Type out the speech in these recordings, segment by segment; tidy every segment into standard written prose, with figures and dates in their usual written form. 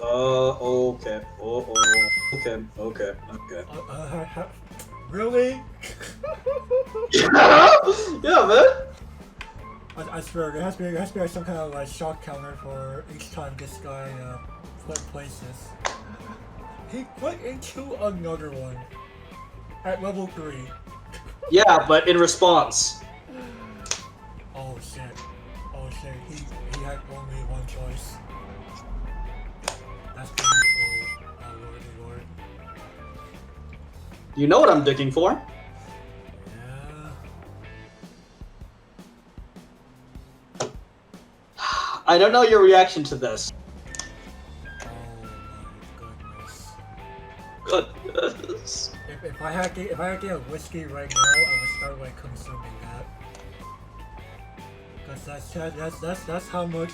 Okay. Okay. Really? Yeah, man. I swear, there has to be like some kind of like shock counter for each time this guy plays this. He went into another one at level 3. Yeah, but in response. Oh shit. Oh shit. He had only one choice. That's pretty cool. Oh lordy lord. You know what I'm digging for? Yeah. I don't know your reaction to this. Oh my goodness. Goodness. If I had to get a whiskey right now, I would start like consuming that. Cause that's how much.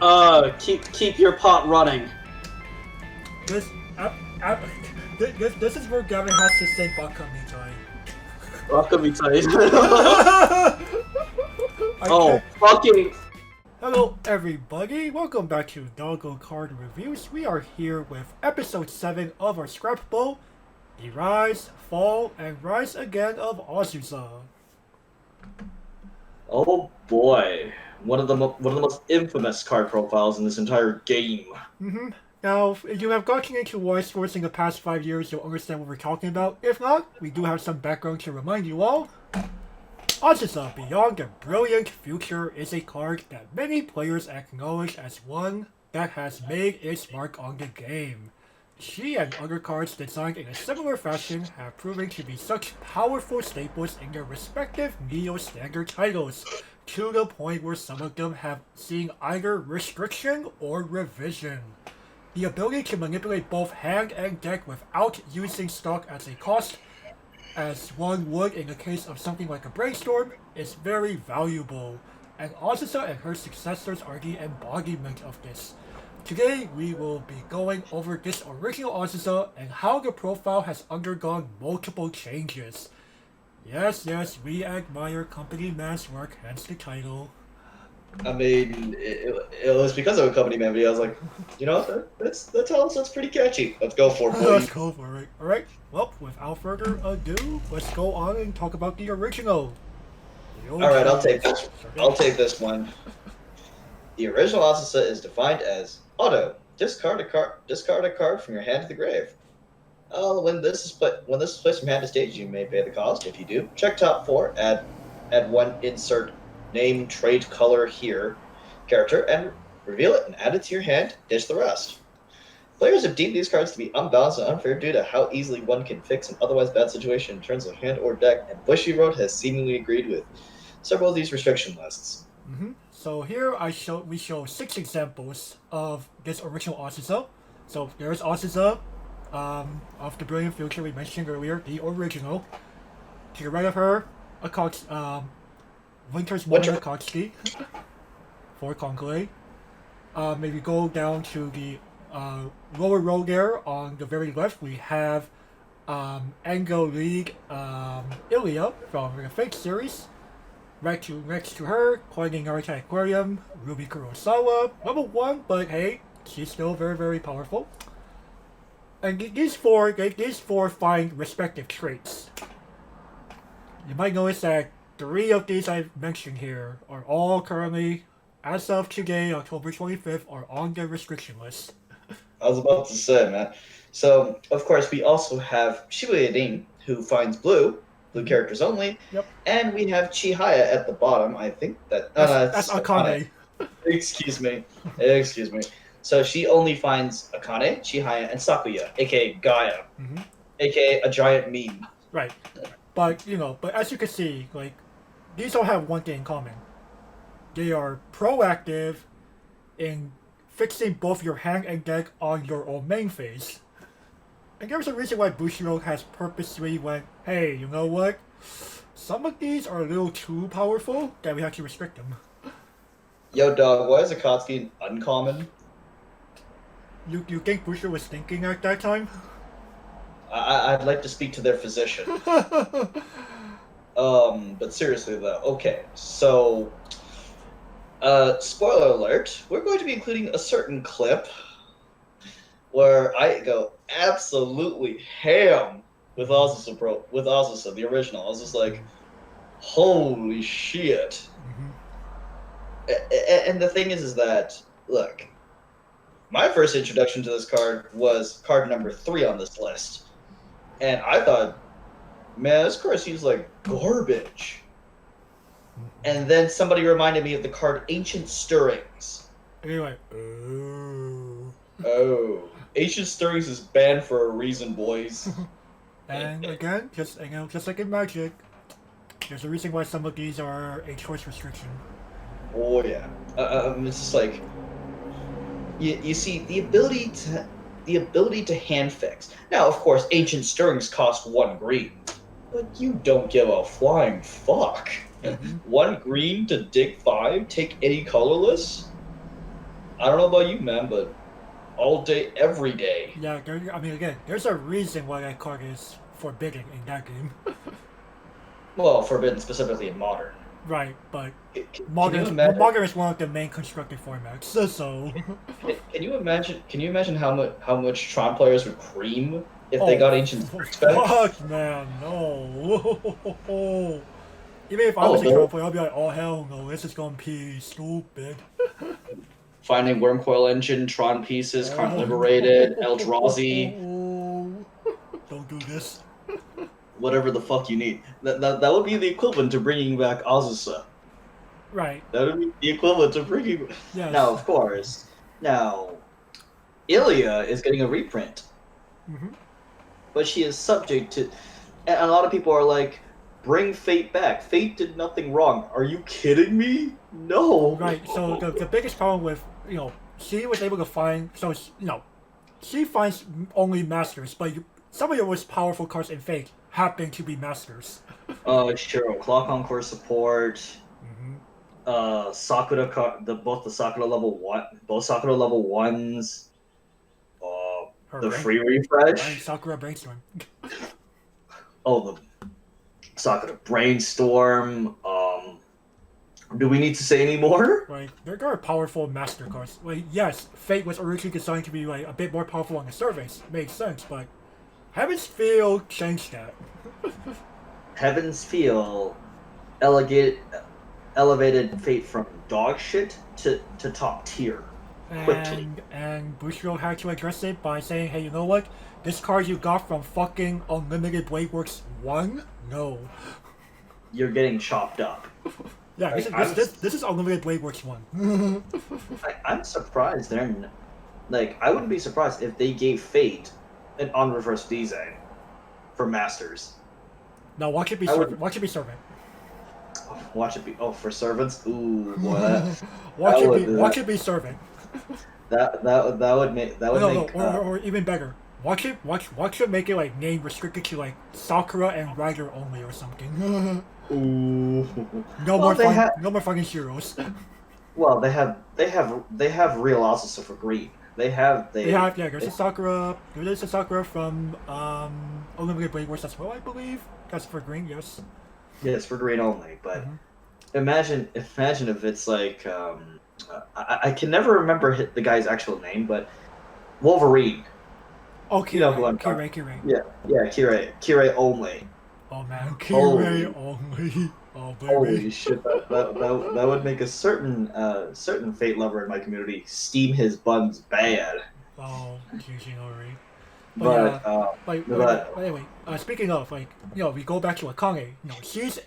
Oh. Keep your pot running. This this is where Gavin has to say "Baka mitai." Baka mitai. Oh, fucking. Hello everybody, welcome back to Doggo Card Reviews. We are here with episode 7 of our scrapbook, The Rise, Fall, and Rise Again of Azusa. Oh boy, one of the most infamous card profiles in this entire game. Now, if you have gotten into Weiss Schwarz in the past 5 years, you'll understand what we're talking about. If not, we do have some background to remind you all. Azusa Beyond the Brilliant Future is a card that many players acknowledge as one that has made its mark on the game. She and other cards designed in a similar fashion have proven to be such powerful staples in their respective Neo-Standard titles, to the point where some of them have seen either restriction or revision. The ability to manipulate both hand and deck without using stock as a cost, as one would in the case of something like a brainstorm, is very valuable, and Azusa and her successors are the embodiment of this. Today we will be going over this original Azusa and how the profile has undergone multiple changes. Yes, we admire company man's work, hence the title. I mean, it was because of a company man video. I was like, you know, that's pretty catchy. Let's go for it, boy. Let's go for it. Alright, well, without further ado, let's go on and talk about the original. Alright, I'll take this. I'll take this one. The original Azusa is defined as auto. Discard a card from your hand to the grave. When this is placed from hand to stage, you may pay the cost. If you do, check top 4, add one insert name, trait, color here character, and reveal it and add it to your hand. Ditch the rest. Players have deemed these cards to be unbalanced and unfair due to how easily one can fix an otherwise bad situation in terms of hand or deck, and Bushiroad has seemingly agreed with several of these restriction lists. So here we show 6 examples of this original Azusa. So there's Azusa of the Brilliant Future we mentioned earlier, the original. To the right of her, Winter's Morning Akatsuki for Conclave. Maybe go down to the lower row there on the very left, we have Ango League Ilya from the Fake series. Next to her, Coining Naruto Aquarium, Ruby Kurosawa, level 1, but hey, she's still very powerful. And these four find respective traits. You might notice that 3 of these I've mentioned here are all currently, as of today, October 25th, are on the restriction list. I was about to say, man. So, of course, we also have Shibuya Dean, who finds blue characters only. Yep. And we have Chihaya at the bottom. I think that's Akane. Excuse me. So she only finds Akane, Chihaya, and Sakuya, aka Gaia, aka a giant meme. Right. But as you can see, like, these all have one thing in common. They are proactive in fixing both your hand and deck on your own main phase. And there's a reason why Bushiroad has purposely went, hey, you know what? Some of these are a little too powerful that we have to restrict them. Yo, dog, why is Akatsuki uncommon? You think Bushiroad was thinking at that time? I'd like to speak to their physician. But seriously though, okay, so Spoiler alert, we're going to be including a certain clip where I go absolutely ham with Azusa, bro. With Azusa, the original. I was just like, holy shit. Mm-hmm. And the thing is that, look, my first introduction to this card was card number 3 on this list. And I thought, man, this card seems like garbage. And then somebody reminded me of the card Ancient Stirrings. And you're like, oh. Oh, Ancient Stirrings is banned for a reason, boys. And again, just like in Magic, there's a reason why some of these are a choice restriction. Oh yeah, it's just like you see the ability to hand fix. Now, of course, Ancient Stirrings cost 1 green, but you don't give a flying fuck. Mm-hmm. 1 green to dig 5, take any colorless. I don't know about you, man, but all day, every day. Yeah, I mean, again, there's a reason why that card is forbidden in that game. Well, forbidden specifically in modern. Right, but Can you imagine? Modern is one of the main constructed formats. So Can you imagine? Can you imagine how much Tron players would cream if they Oh, got Ancient Stirrings back? fuck, man, no. Even if I was a Oh, Tron player, I'd be like, oh hell no, this is gonna be stupid. Finding Wormcoil Engine, Tron pieces, Current Liberated, Eldrazi, Don't do this. whatever the fuck you need. That would be the equivalent to bringing back Azusa. Right. That would be the equivalent to bringing. Yes. Now, of course, Ilya is getting a reprint, Mm-hmm. but she is subject to. And a lot of people are like, bring Fate back. Fate did nothing wrong. Are you kidding me? No. Right. So the biggest problem with she was able to find she finds only masters, but some of the most powerful cards in Fate happen to be masters. Sure. Clock Encore support. Mm-hmm. Sakura both Sakura level 1s. The free refresh. Sakura Brainstorm. Oh, the Sakura Brainstorm. Do we need to say any more? Right. There are powerful master cards. Like, yes, Fate was originally designed to be like a bit more powerful on the surface. Makes sense, but Heaven's Field changed that. Heaven's Field elevated Fate from dog shit to top tier. Quickly. And Bushido had to address it by saying, hey, you know what? This card you got from fucking Unlimited Blade Works 1? No. You're getting chopped up. Yeah, this is Unlimited Blade Works 1. I'm surprised I wouldn't be surprised if they gave Fate an on-reverse design for Masters. No, watch it be Servant. Watch it be Servant. Watch it be for servants. Ooh, what? Watch it be Servant. That would make or even better. Watch it make it like name restricted to like Sakura and Rider only or something. Ooh. No more fucking heroes. Well, they have real Azusa for green. There's a Sakura. There's a Sakura from Unlimited Blade Works as well, I believe. That's for green, yes. Yes, for green only. But imagine if it's like I can never remember the guy's actual name, but Wolverine. Oh, Kirei. Yeah, Kirei only. Oh man, Kirei only. Oh baby. Holy shit! That would make a certain Fate lover in my community steam his buns bad. Oh, GG already. But anyway, speaking of we go back to Akane. She's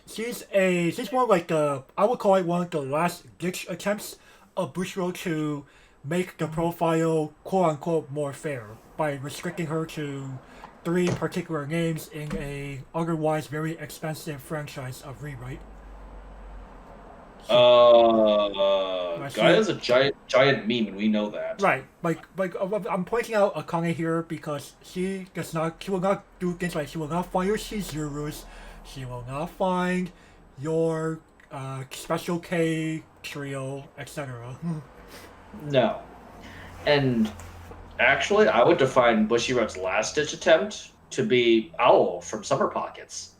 one of like I would call it one of the last ditch attempts of Bushido to make the profile quote unquote more fair by restricting her to 3 particular names in a otherwise very expensive franchise of rewrite. Gaia is a giant meme, and we know that. Right, I'm pointing out Akane here because she will not do things like she will not find your Shizurus, she will not find your Special K trio, etc. No, and actually, I would define Bushiroad's last-ditch attempt to be Owl from Summer Pockets.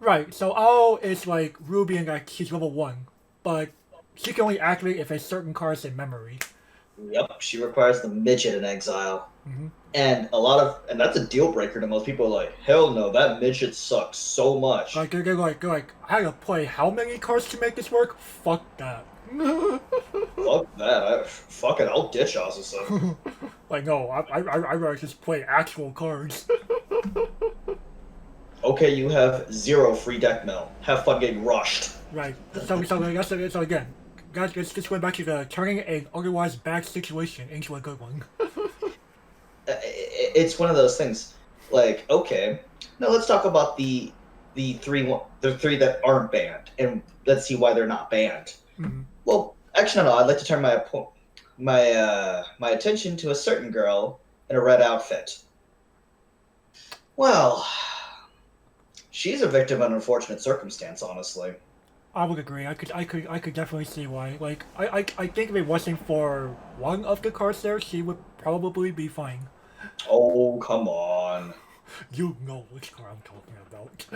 Right, so Owl is like Ruby and like she's level 1, but She can only activate if a certain card is in memory. Yep, she requires the midget in exile. Mm-hmm. And that's a deal breaker to most people. Like, hell no, that midget sucks so much. Like they're like, I had to play how many cards to make this work? Fuck that. Fuck that. Fuck it, I'll ditch Azusa. Like no, I rather just play actual cards. Okay, you have 0 free deck mill. Have fun getting rushed. Right. So again, guys, let's go back to the turning an otherwise bad situation into a good one. It's one of those things. Like, okay, now let's talk about the three that aren't banned, and let's see why they're not banned. Mm-hmm. Well, actually, no. I'd like to turn my attention to a certain girl in a red outfit. Well, she's a victim of an unfortunate circumstance, honestly. I would agree. I could definitely see why. Like, I think if it wasn't for one of the cards there, she would probably be fine. Oh, come on. You know which card I'm talking about.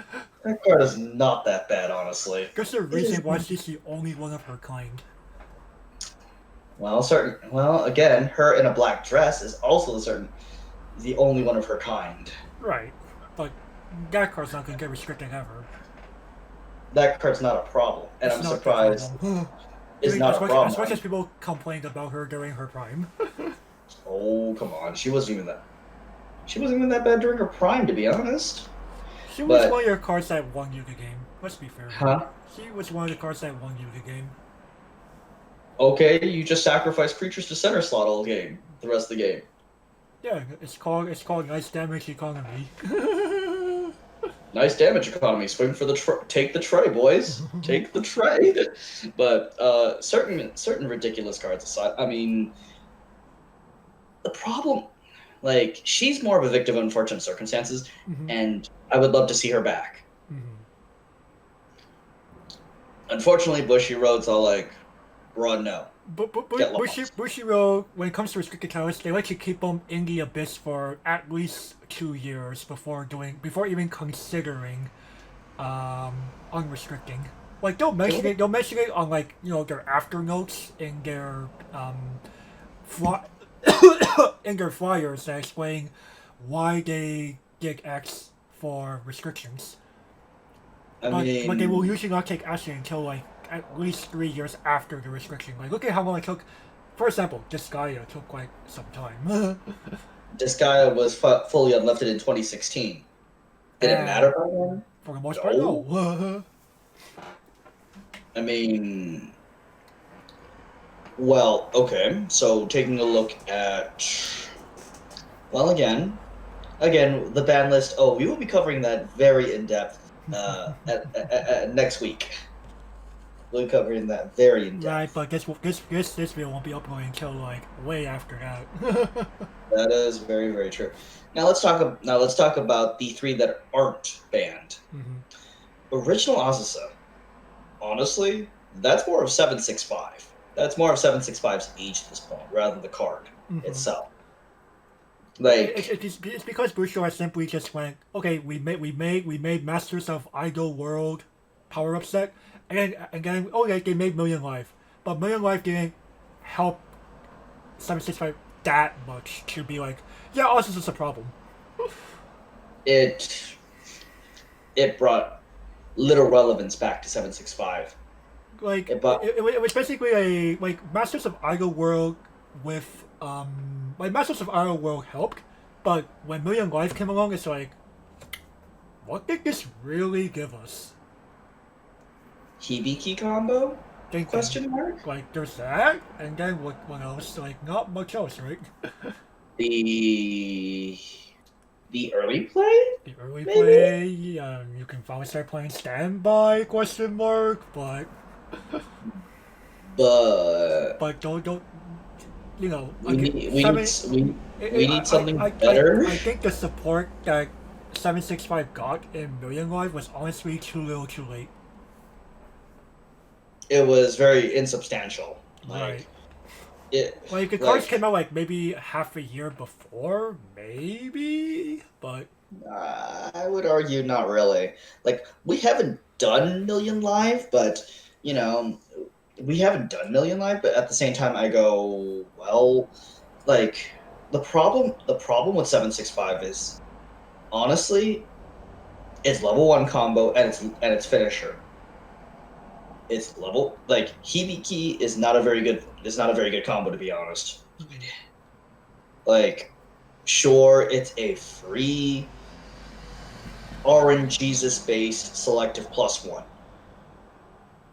That card is not that bad, honestly. There's a reason why she's the only one of her kind. Well, again, her in a black dress is also the only one of her kind. Right, but that card's not gonna get restricted ever. That card's not a problem, and It's I'm not surprised the it's problem. not a problem. As much as people complained about her during her prime. Oh, come on. She wasn't even that bad during her prime, to be honest. She was one of your cards that won you the game. Let's be fair. Huh? She was one of the cards that won you the game. Okay, you just sacrifice creatures to center slot all game, the rest of the game. Yeah, it's called nice damage economy. Nice damage economy. Swing for take the tray, boys. Take the tray. But certain ridiculous cards aside, I mean, the problem, like, she's more of a victim of unfortunate circumstances, and I would love to see her back. Unfortunately, Bushy Road's all like, run no. Bushiroad, when it comes to restricted talents, they like to keep them in the abyss for at least 2 years before even considering unrestricting. Like they'll mention it on, like, you know, their after notes in their in their flyers that explain why they did X for restrictions. But they will usually not take action until like at least 3 years after the restriction. Like, look at how long it took. For example, Disgaea took quite some time. Disgaea was fully unlifted in 2016. Did it matter by then? For the most part, no. I mean, well, okay. So taking a look at, well, again, the ban list. Oh, we will be covering that very in depth next week. We'll be covering that very in depth. Right, but this video won't be uploading until like way after that. That is very, very true. Now let's talk about the 3 that aren't banned. Original Azusa. Honestly, that's more of 765. That's more of 765's age at this point, rather than the card itself. Like, it's because Bushiroad has simply just went, okay, we made Masters of Idol World power up set, and then okay, they made Million Life, but Million Life didn't help 765 that much to be like, yeah, Azusa is a problem. It brought little relevance back to 765. Like, it was basically a, like, Masters of Idol World with, like, Masters of Idol World helped, but when Million Life came along, it's like, what did this really give us? Hibiki combo? Question mark? Like, there's that, and then what else? Like, not much else, right? The early play? The early play, you can finally start playing Standby, question mark, but don't, you know, we need something better. I think the support that 765 got in Million Life was honestly too little too late. It was very insubstantial. Right. Like, the cards came out, like, maybe half a year before, maybe? But I would argue not really. Like, we haven't done Million Live, but, you know, we haven't done Million Live, but at the same time, I go, well, like the problem with 765 is honestly, it's level 1 combo and its finisher. It's level like Hibiki is not a very good combo, to be honest. Like, sure, it's a free Orange Jesus based selective +1.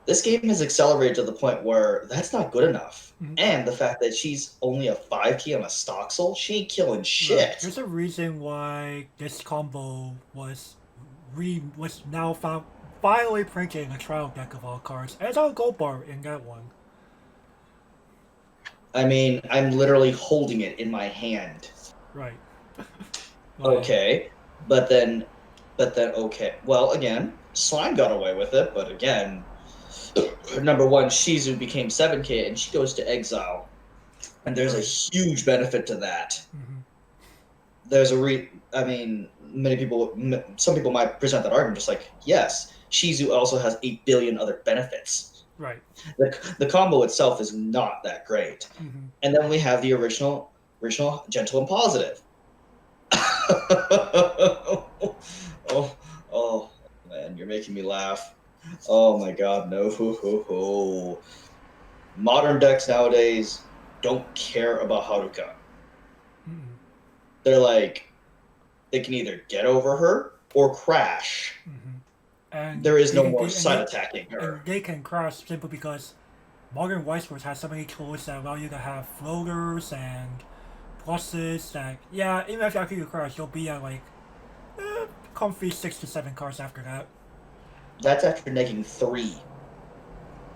This game has accelerated to the point where that's not good enough. Mhm. And the fact that she's only a 5 key on a stock soul, she ain't killing Right. shit. There's a reason why this combo was now found finally printed in a trial deck of all cards. And it's on gold bar in that one. I mean, I'm literally holding it in my hand. Right. Okay. But then okay. Well, again, Slime got away with it, but again, number one, Shizu became 7K and she goes to exile. And there's a huge benefit to that. Mm-hmm. There's I mean, some people might present that argument just like, yes, Shizu also has 8 billion other benefits. Right. The combo itself is not that great. Mm-hmm. And then we have the original gentle and positive. oh man, you're making me laugh. Oh my god, no. Modern decks nowadays don't care about Haruka. Mm-hmm. They're like, they can either get over her or crash. Mm-hmm. And there is no more side attacking her. And they can crash simply because modern Weiss Schwarz has so many tools that allow you to have floaters and pluses that, yeah, even after you crash, you'll be at like comfy 6 to 7 cards after that. That's after negating 3.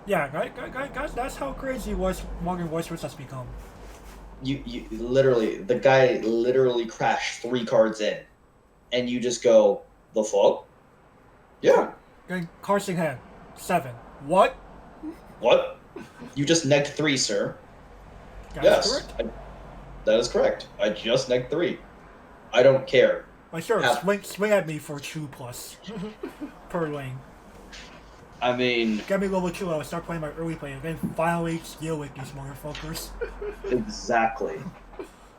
Yeah, that's how crazy modern Weiss Schwarz has become. You literally, the guy literally crashed 3 cards in, and you just go, the fuck? Yeah. Then cards in hand, 7. What? What? You just negged 3, sir. That's correct. That is correct. I just negged 3. I don't care. Well, sure, swing at me for 2+ per lane. I mean, get me level 2, I'll start playing my early play, and then finally deal with these motherfuckers. Exactly.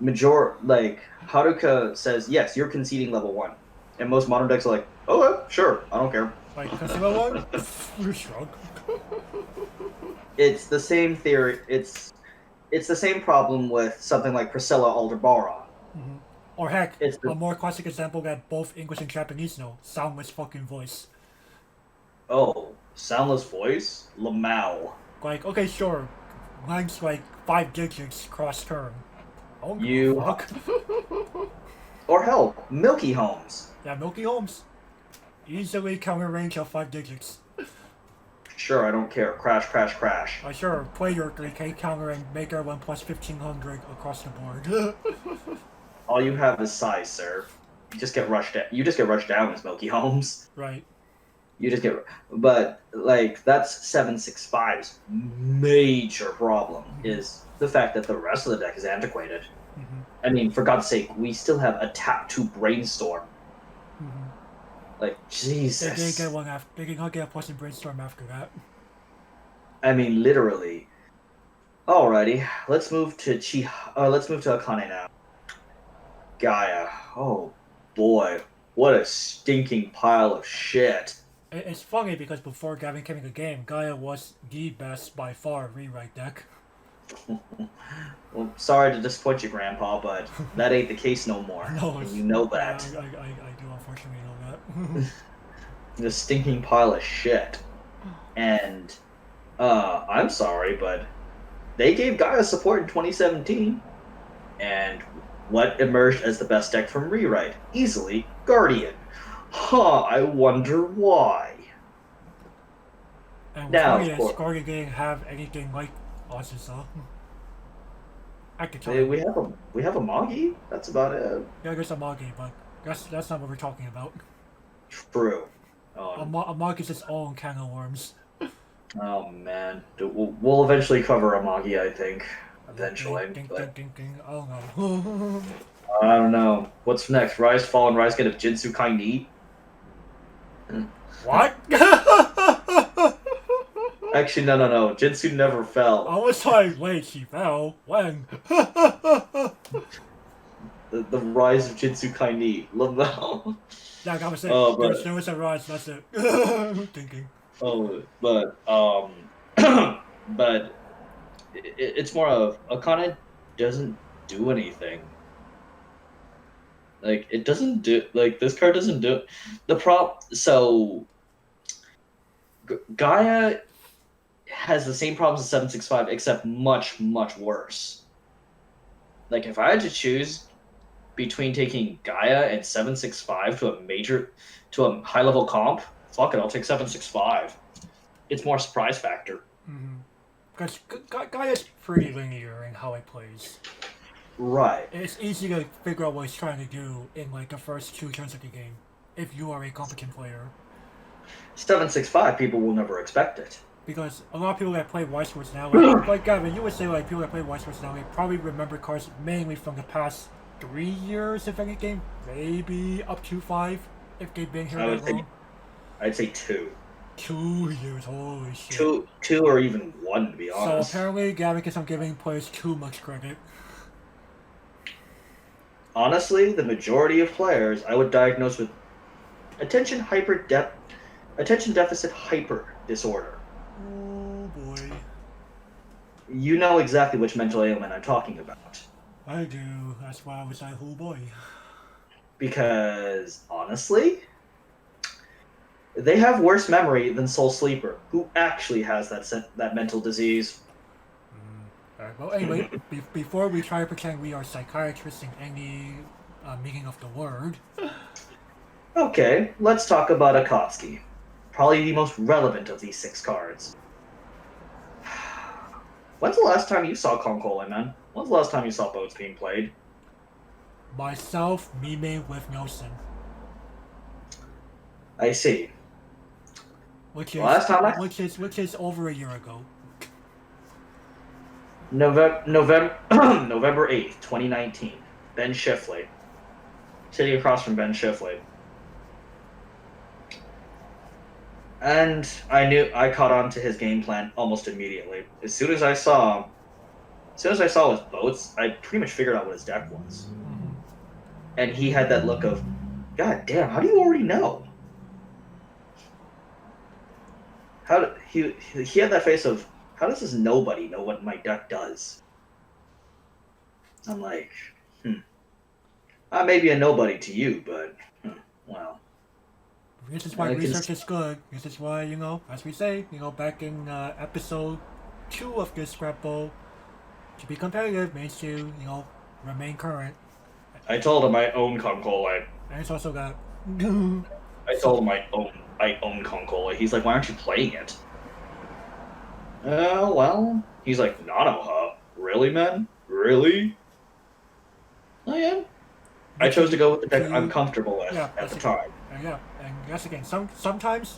Haruka says, yes, you're conceding level 1. And most modern decks are like, oh, sure, I don't care. Like, concede level 1? Shrug. It's the same theory. It's the same problem with something like Priscilla Aldebaran. Mm-hmm. Or heck, a more classic example that both English and Japanese know, soundless fucking voice. Oh, soundless voice? Lamau. Like, okay, sure. Mine's like 5 digits cross-turn. Oh, you... fuck. Or hell, Milky Holmes. Yeah, Milky Holmes. Easily counter range of 5 digits. Sure, I don't care. Crash, crash, crash. Sure, play your 3K counter and make everyone plus 1500 across the board. All you have is size, sir. You just get rushed down as Milky Holmes. Right. You just get... But, like, that's 765's major problem, is the fact that the rest of the deck is antiquated. Mm-hmm. I mean, for God's sake, we still have a tap to brainstorm. Mm-hmm. Like, Jesus. They did get one after. They did not get a plus in brainstorm after that. I mean, literally. Alrighty, let's move to Akane now. Gaia. Oh boy, what a stinking pile of shit. It's funny because before Gavin came in the game, Gaia was the best by far rewrite deck. Well, sorry to disappoint you, Grandpa, but that ain't the case no more. No, and you know that. I do unfortunately know that. The stinking pile of shit. And, I'm sorry, but they gave Gaia support in 2017. And what emerged as the best deck from Rewrite? Easily, Guardian. Huh, I wonder why. And now, what's funny is Guardian didn't have anything like Azusa. At the time. We have a Magi? That's about it. Yeah, there's a Magi, but that's not what we're talking about. True. A Magi is its own can of worms. Oh man, we'll eventually cover Amagi, I think. Eventually. Ding. I don't know. I don't know. What's next? Rise, Fall, and Rise get a Jinsu Kai Ni? What? Actually, no. Jinsu never I fell. was like, wait, she fell? When? The rise of Jinsu Kaini. Lamau. Yeah, I was saying, Oh, there but was a rise, that's it. Thinking. but it's more of Akane doesn't do anything. Like it doesn't do like this card doesn't do the prop. So Gaia has the same problems as 765, except much worse. Like if I had to choose between taking Gaia and 765 to a high level comp, fuck it, I'll take 765. It's more surprise factor. Because Guy is pretty linear in how it plays. Right. It's easy to figure out what he's trying to do in like the first 2 turns of the game, if you are a competent player. 765, people will never expect it. Because a lot of people that play Weiss Schwarz now, like Gavin, you would say like people that play Weiss Schwarz now, they probably remember cards mainly from the past 3 years, if any game, maybe up to 5, if they've been here that long. I'd say 2. 2 years, holy shit. Two or even 1, to be honest. So apparently Gavin thinks I'm giving players too much credit. Honestly, the majority of players I would diagnose with attention deficit hyper disorder. Oh boy. You know exactly which mental ailment I'm talking about. I do. That's why I was like, oh boy. Because, honestly, they have worse memory than Soul Sleeper, who actually has that mental disease. Alright, well, anyway, before we try to pretend we are psychiatrists in any meaning of the word. Okay, let's talk about Akatsuki. Probably the most relevant of these 6 cards. When's the last time you saw Concola, man? When's the last time you saw boats being played? Myself, Mime with Nelson. I see. Which is over a year ago. November 8th, 2019. Ben Shifley. Sitting across from Ben Shifley. And I caught on to his game plan almost immediately. As soon as I saw his boats, I pretty much figured out what his deck was. And he had that look of, God damn, how do you already know? He had that face of, how does this nobody know what my deck does? I'm like, I may be a nobody to you, but, well. This is why research is good. This is why, as we say, back in episode 2 of this scrapbook, to be competitive means to, remain current. I told him I own Concola. And it's also got... I told him I own Concola. He's like, why aren't you playing it? Well, he's like, Nanoha? Really, man? Really? I am. I chose to go with the deck I'm comfortable with at the time. Yeah, and yes, again, sometimes sometimes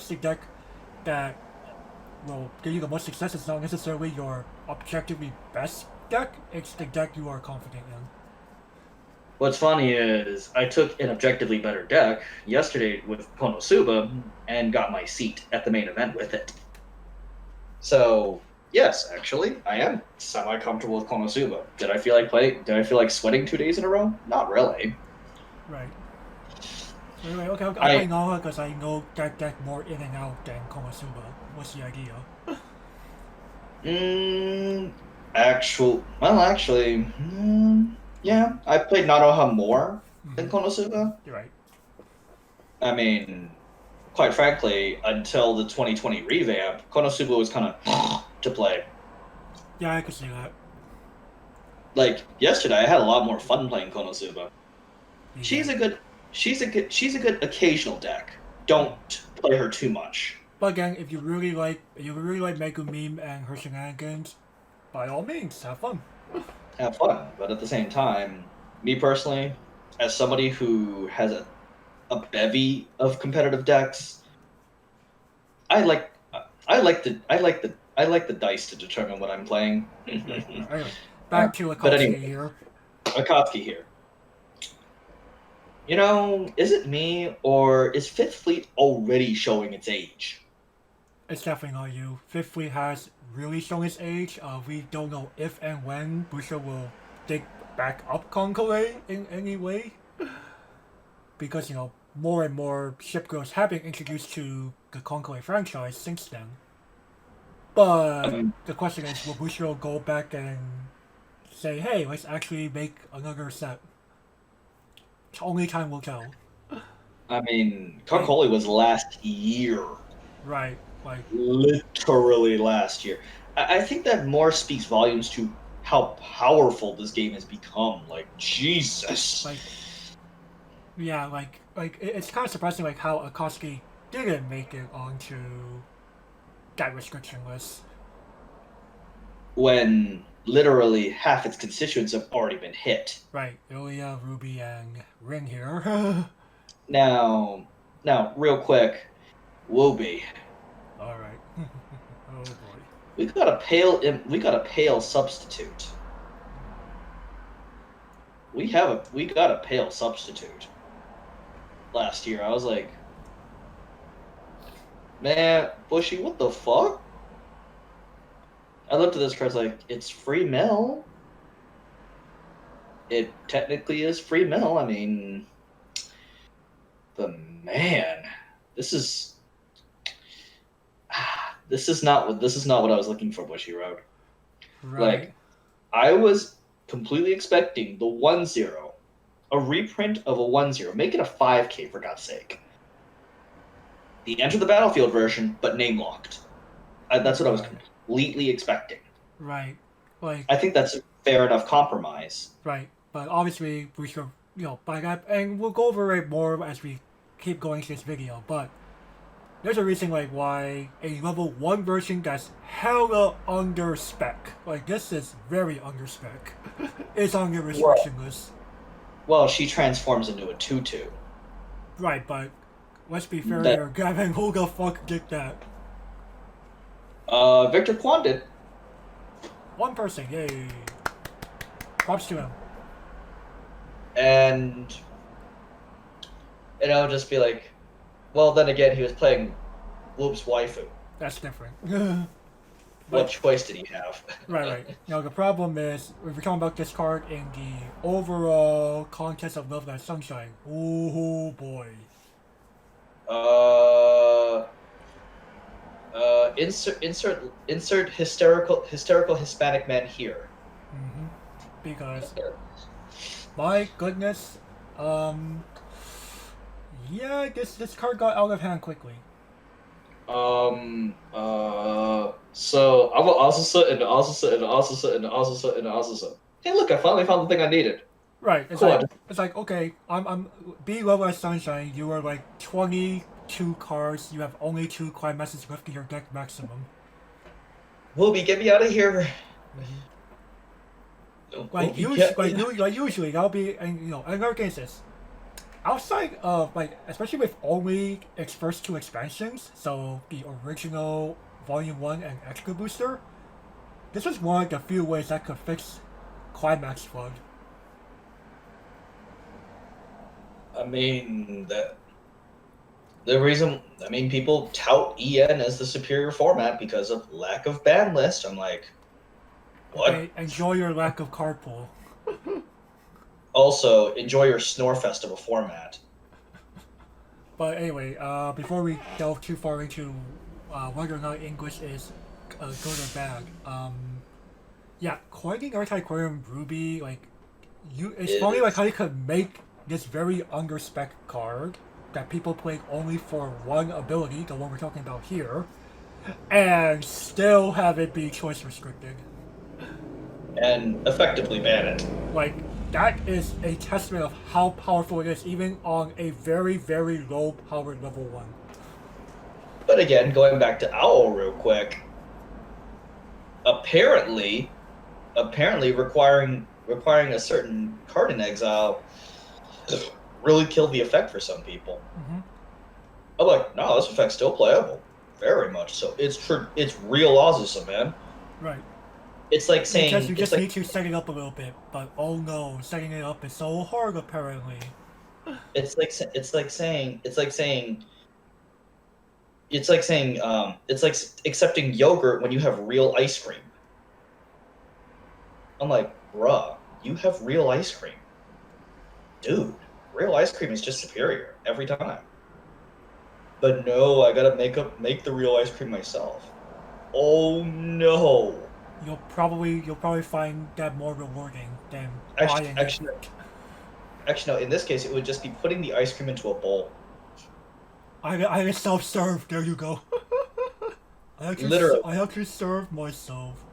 the deck that will give you the most success is not necessarily your objectively best deck. It's the deck you are confident in. What's funny is I took an objectively better deck yesterday with Konosuba and got my seat at the main event with it. So yes, actually, I am semi-comfortable with Konosuba. Did I feel like sweating 2 days in a row? Not really. Right. Anyway, okay, I'll play Nala because I know that deck more in and out than Konosuba. What's the idea? Yeah, I played Nanoha more than Konosuba. You're right. I mean, quite frankly, until the 2020 revamp, Konosuba was kind of to play. Yeah, I could see that. Like yesterday, I had a lot more fun playing Konosuba. Yeah. She's a good occasional deck. Don't play her too much. But again, if you really like Megumime and her shenanigans, by all means, have fun. Have fun, but at the same time, me personally, as somebody who has a bevy of competitive decks, I like the dice to determine what I'm playing. Anyway, back to Akatsuki here. Akatsuki here. Is it me or is Fifth Fleet already showing its age? it's definitely not you. Fifth Fleet has really shown its age. We don't know if and when Busha will dig back up Conclave in any way. Because, more and more ship girls have been introduced to the Conclave franchise since then. But the question is, will Busha go back and say, hey, let's actually make another set? Only time will tell. I mean, Conclave was last year. Right, like literally last year. I think that more speaks volumes to how powerful this game has become. Like Jesus. like yeah, it's kind of surprising like how Akatsuki didn't make it onto that restriction list. When literally half its constituents have already been hit. Right, Ilya, Ruby, and Ring here. Now, real quick, Wooby. All right. Oh boy. We got a pale substitute. We got a pale substitute. Last year, I was like, man, Bushy, what the fuck? I looked at this card, like, it's free mill. It technically is free mill. I mean, but man, this is not what I was looking for. Bushy Road. Right. Like, I was completely expecting the 1-0, a reprint of a 1-0. Make it a 5K for God's sake. The Enter the Battlefield version, but name locked. That's what I was completely expecting. Right. Like, I think that's a fair enough compromise. Right. But obviously we should by that, and we'll go over it more as we keep going through this video, but there's a reason like why a level 1 version that's hella under spec, like this is very under spec, is on your restriction list. Well, she transforms into a 2/2. Right, but let's be fair here, Gavin, who the fuck did that? Victor Kwan did. One person, yay. Props to him. And I would just be like, well, then again, he was playing Whoop's waifu. That's different. What choice did he have? Right. The problem is, if we're talking about this card in the overall contest of Love That Sunshine, oh boy. Insert hysterical Hispanic man here. Mm-hmm. Because, my goodness, yeah, this card got out of hand quickly. So I'm Azusa. Hey, look! I finally found the thing I needed. Right. It's like okay, I'm be Love Like Sunshine. You are like 22 cards. You have only 2 climaxes left in your deck maximum. Wooby, get me out of here. Mm-hmm. Usually that'll be, and another thing is this. Outside of especially with only its first 2 expansions, so the original Volume 1 and Extra Booster, this was one of the few ways that could fix Climax Flood. I mean people tout EN as the superior format because of lack of ban list. I'm like, what? Okay, enjoy your lack of card pool. Also, enjoy your Snorefest of a format. But anyway, before we delve too far into whether or not English is good or bad, coining Arti-Aquarium Ruby, it's funny how you could make this very underspec card that people played only for one ability, the one we're talking about here, and still have it be choice restricted. And effectively ban it. That is a testament of how powerful it is, even on a very, very low powered level 1. But again, going back to Owl real quick, apparently requiring a certain card in exile really killed the effect for some people. Mm-hmm. I'm like, no, this effect's still playable. Very much so. It's real Azusa, man. Right. It's like saying... Because you just need to set it up a little bit, but oh no, setting it up is so hard apparently. It's like saying It's like saying it's like accepting yogurt when you have real ice cream. I'm like, bruh, you have real ice cream, dude. Real ice cream is just superior every time. But no, I gotta make the real ice cream myself. Oh no! You'll probably find that more rewarding than Actually, buying it. actually, actually, no. In this case, it would just be putting the ice cream into a bowl. I self-serve. There you go. Literally, I actually serve myself.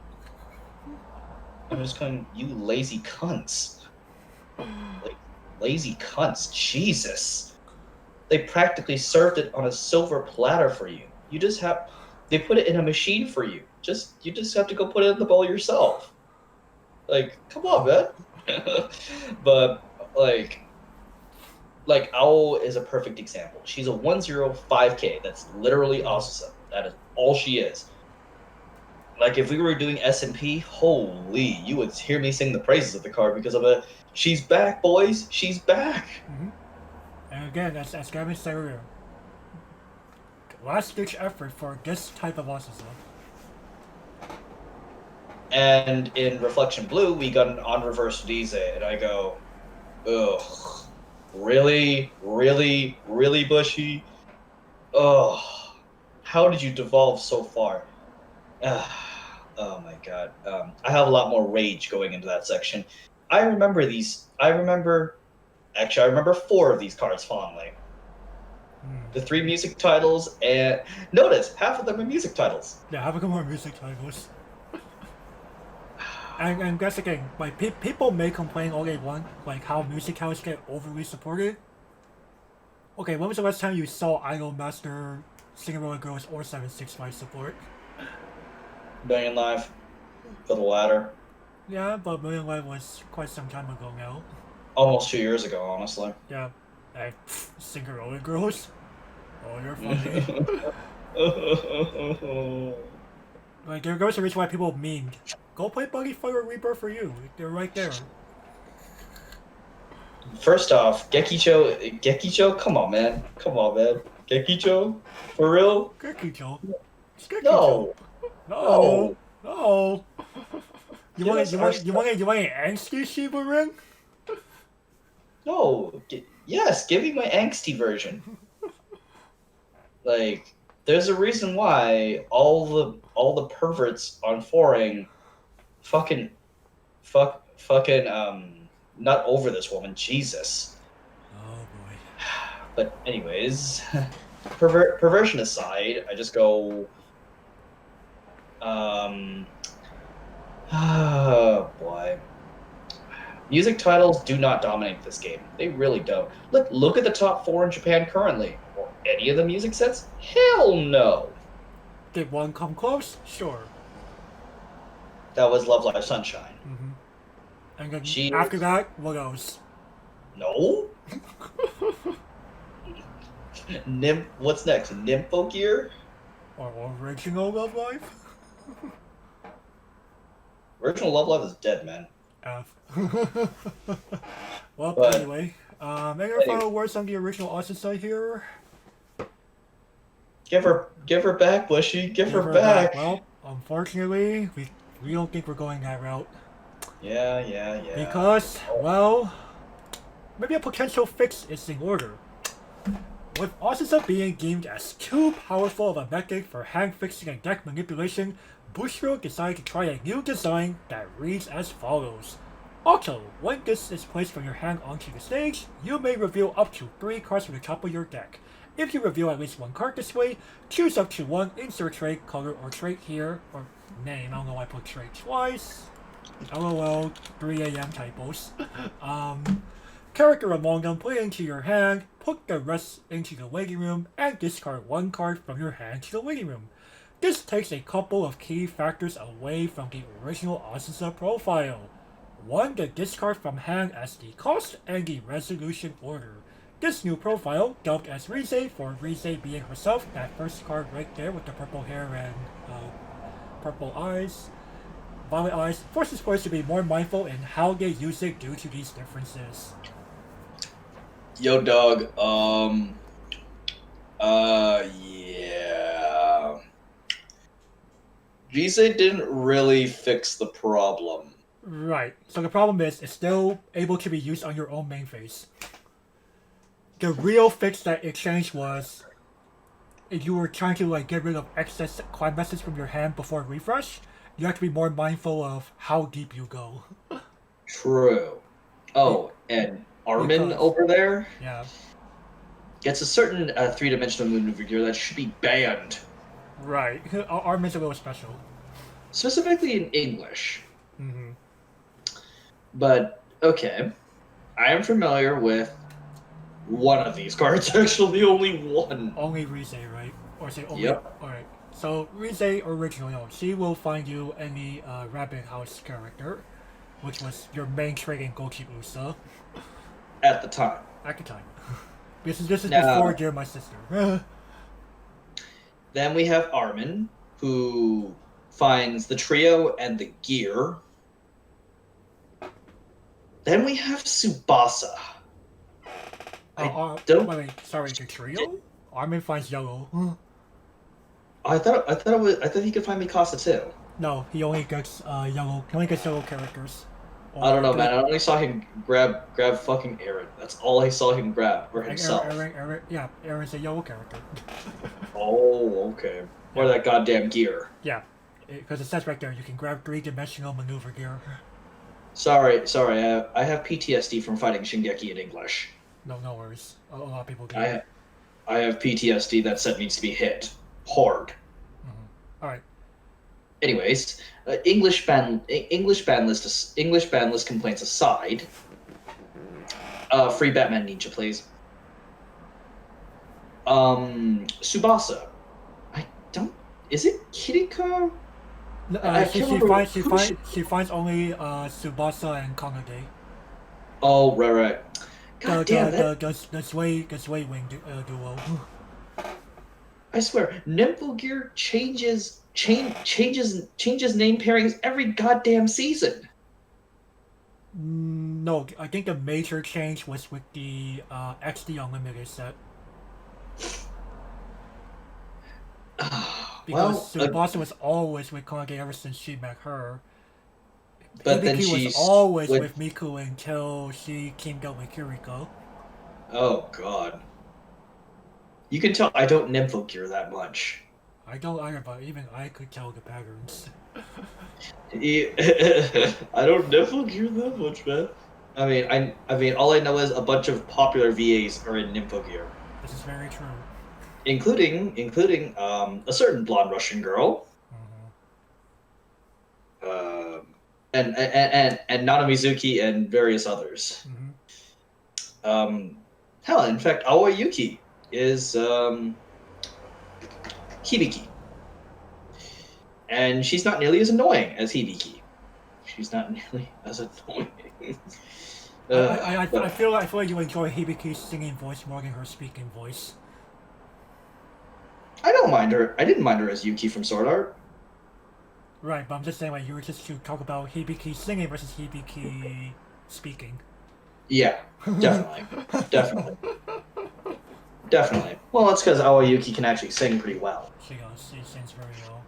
I'm just going, you lazy cunts. Like, lazy cunts. Jesus. They practically served it on a silver platter for you. They put it in a machine for you. You just have to go put it in the bowl yourself. Like, come on, man. But like Owl is a perfect example. She's a 105K. That's literally Azusa. That is all she is. Like if we were doing S&P, holy, you would hear me sing the praises of the card because of a she's back, boys. She's back. And again, as Gavin said earlier, last ditch effort for this type of Azusa. And in Reflection Blue, we got an on reverse Dize, and I go, ugh, really, really, really bushy. Ugh, how did you devolve so far? Oh my god. I have a lot more rage going into that section. I remember actually, I remember 4 of these cards fondly. The 3 music titles, and notice half of them are music titles. Yeah, have a couple more music titles. And that's again, like people may complain all they want, like how music titles get overly supported. Okay, when was the last time you saw Idol Master, Cinderella Girls, or 765 support? Million Live for the latter. Yeah, but Million Live was quite some time ago now. Almost 2 years ago, honestly. Yeah, hey, Cinderella Girls. Oh, you're funny. Like, there goes the reason why people memed. Go play Buggy Fire Reaper for you. They're right there. First off, Gekicho, come on, man. Gekicho? For real? Gekicho. No. No. No. You want Yes, an angsty Shiba ring? No. Yes, give me my angsty version. Like, there's a reason why all the perverts on Foring fucking not over this woman, Jesus. Oh boy. But anyways, perversion aside, I just go oh boy. Music titles do not dominate this game. They really don't. Look at the top 4 in Japan currently. Or any of the music sets? Hell no. Did one come close? Sure. That was Love Live Sunshine. And then after that, what else? No. What's next? Nympho Gear? Or original Love Live? Original Love Live is dead, man. F. Well, But- anyway. Any final words on the original Azusa here? Give her back, Bushy. Give her back. Well, unfortunately, we don't think we're going that route. Yeah. Because, well, maybe a potential fix is in order. With Azusa being deemed as too powerful of a method for hand fixing and deck manipulation, Bushro decided to try a new design that reads as follows. Also, when this is placed from your hand onto the stage, you may reveal up to 3 cards from the top of your deck. If you reveal at least 1 card this way, choose up to 1 insert trait, color, or trait here, or name. I don't know why I put trait twice. LOL, 3 AM typos. Character among them, put it into your hand, put the rest into the waiting room, and discard 1 card from your hand to the waiting room. This takes a couple of key factors away from the original Azusa profile. 1. The discard from hand as the cost and the resolution order. This new profile, dubbed as Rize, for Rize being herself, that first card right there with the purple hair and purple eyes, violet eyes, forces players to be more mindful in how they use it due to these differences. Yo, dog. Yeah. Rise didn't really fix the problem. Right. So the problem is, it's still able to be used on your own main phase. The real fix that it changed was if you were trying to like get rid of excess climb messages from your hand before refresh, you have to be more mindful of how deep you go. True. Oh, and Armin Because over there yeah, gets a certain three-dimensional maneuver gear that should be banned, right. Armin's a little special. specifically in English. Mm-hmm. But okay, I am familiar with one of these cards. Actually, only one. Only Rise, right? Or say only. Yep. Alright. So Rise originally, she will find you any Rabbit House character, which was your main trait in Gochi Usa At the time. at the time. This is Now, before Dear My Sister. then we have Armin, who finds the trio and the gear. Then we have Tsubasa. Wait, sorry, the trio? Armin finds yellow. I thought he could find Mikasa too. No, he only gets yellow. He only gets yellow characters. I don't know, man. I only saw him grab fucking Eren. That's all I saw him grab for himself. Eren's a yellow character. Oh, okay. Or that goddamn gear. Yeah, because it says right there you can grab 3-dimensional maneuver gear. Sorry. I have PTSD from fighting Shingeki in English. No worries. A lot of people do. I have PTSD that set needs to be hit hard. Mm-hmm. All right. Anyways, English ban list complaints aside. Free Batman Ninja, please. Tsubasa. I don't. Is it Kiriko? She finds only Tsubasa and Kanade. Oh, right. God damn that. The sway wing duo. I swear, Nymphogear changes name pairings every goddamn season. No, I think the major change was with the XD Unlimited set. Because Tsubasa was always with Kanade ever since she met her. But then she was always with Miku until she teamed up with Kiriko. Oh god. You can tell I don't Nymphogear that much. I don't either, but even I could tell the patterns. I don't Nymphogear that much, man. I mean, all I know is a bunch of popular VAs are in Nymphogear. This is very true. Including a certain blonde Russian girl. Mm-hmm. And Nana Mizuki and various others. Mm-hmm. Hell, in fact, Aoi Yuki is Hibiki. And she's not nearly as annoying as Hibiki. She's not nearly as annoying. I feel like you enjoy Hibiki's singing voice more than her speaking voice. I don't mind her. I didn't mind her as Yuki from Sword Art. Right, but I'm just saying, like, you were just to talk about Hibiki singing versus Hibiki speaking. Yeah, definitely. Definitely. Well, that's because Aoi Yuki can actually sing pretty well. She sings very well.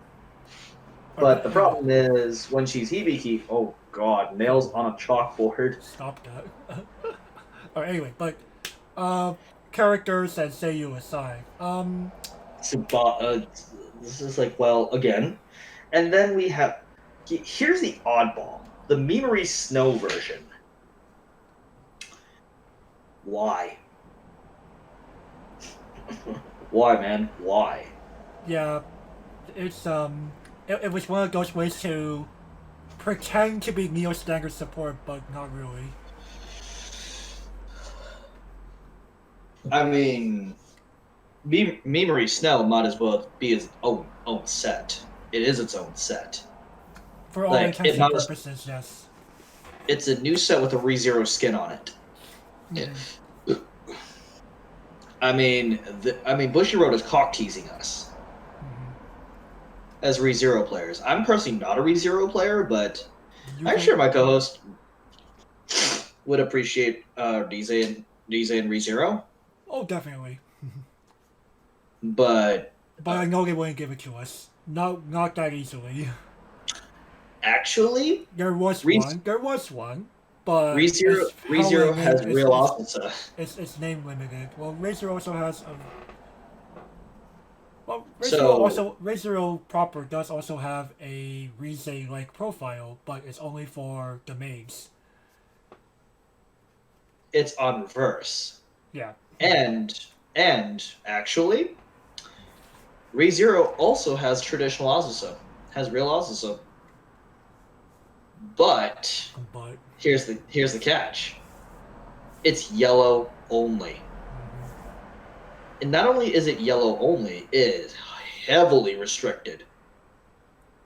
But the problem is, when she's Hibiki, oh god, nails on a chalkboard. Stop that. Alright, anyway, but, characters and Seiyu aside, this is like, well, again. And then we have, here's the oddball. The Memory Snow version. Why? Why, man? Why? Yeah, it's, it was one of those ways to pretend to be Neo Standard support, but not really. I mean, Memory Snow might as well be its own set. It is its own set. For all intents and purposes, yes. It's a new set with a ReZero skin on it. Mm-hmm. I mean, Bushiroad is cock teasing us as ReZero players. I'm personally not a ReZero player, but I'm sure my co-host would appreciate DZ and ReZero. Oh, definitely. But I know they wouldn't give it to us. Not that easily. Actually, There was Re one. There was one, but ReZero it's how a ReZero name has real Azusa. it's name limited. Well, Razor also has a well, So ReZero proper does also have a Rize like profile, but it's only for the maids. it's on reverse. Yeah. And actually, ReZero also has traditional Azusa, has real Azusa. But But here's the catch. It's yellow only. And not only is it yellow only, it is heavily restricted.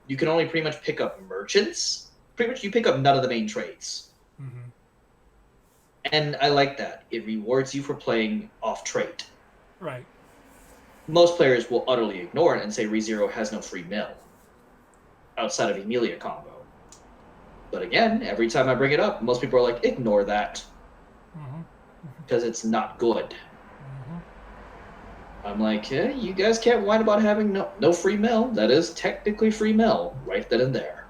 You can only pretty much pick up merchants. Pretty much you pick up none of the main trades. mm-hmm. And I like that. It rewards you for playing off trait. Right. Most players will utterly ignore it and say ReZero has no free mill outside of Emilia combo. But again, every time I bring it up, most people are like, ignore that. Because it's not good. I'm like, yeah, you guys can't whine about having no free mill. That is technically free mill, right then and there.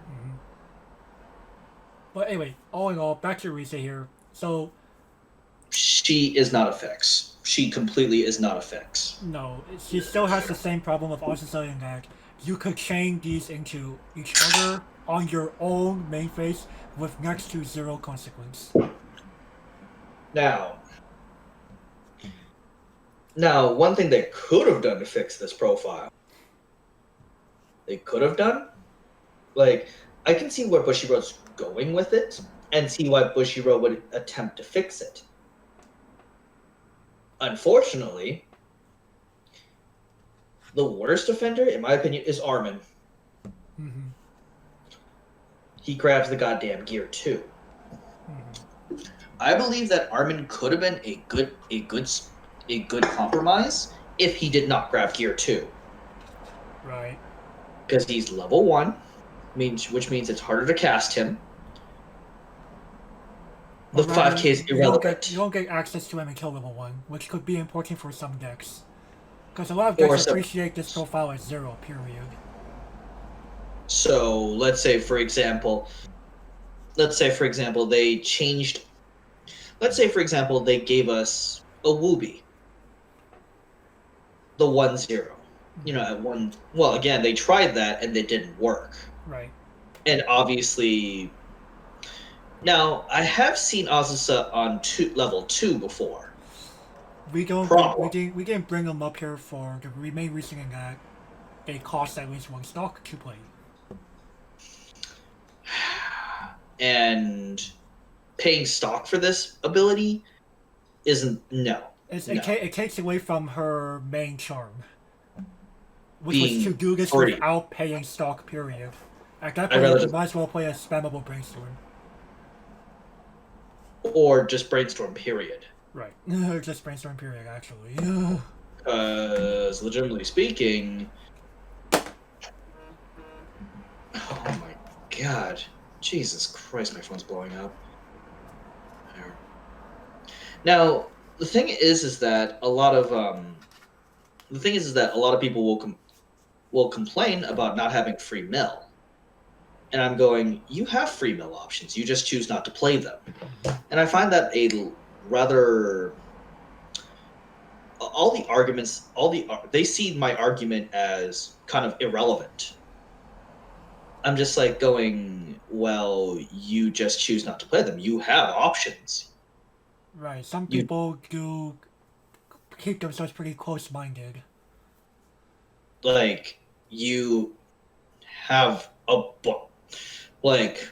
But anyway, all in all, back to Rize here. So She is not a fix. She completely is not a fix. no, she still has the same problem of Azusa in that you could chain these into each other on your own main phase with next to zero consequence. Now, one thing they could have done to fix this profile, they could have done, like, I can see where Bushiroad's going with it, and see why Bushiroad would attempt to fix it. Unfortunately, the worst offender, in my opinion, is Armin. Mm-hmm. He grabs the goddamn gear too. Mm-hmm. I believe that Armin could have been a good compromise if he did not grab gear 2. Right. Because he's level 1, which means it's harder to cast him. The 5k is irrelevant. You don't get access to him until level 1, which could be important for some decks. Because a lot of decks appreciate this profile as 0, period. So, let's say for example they changed. Let's say for example they gave us a Wooby. The 1-0. You know, at one. Well, again, they tried that and it didn't work. Right. And obviously, now I have seen Azusa on level 2 before. We didn't bring them up here for the main reason that they cost at least 1 stock to play. And paying stock for this ability isn't It takes away from her main charm, which being was to do this free. without paying stock. Period. At that point, you might as well play a spammable brainstorm. Or just brainstorm. Period. Right. Just brainstorm. Period. Actually. Because legitimately speaking, oh my god, Jesus Christ, my phone's blowing up. There. Now the thing is that a lot of people will complain about not having free mill, and I'm going, you have free mill options, you just choose not to play them, and I find that a rather they see my argument as kind of irrelevant. I'm just like going, well, you just choose not to play them. You have options. Right. Some people do keep themselves pretty close-minded. Like, you have a book. Like,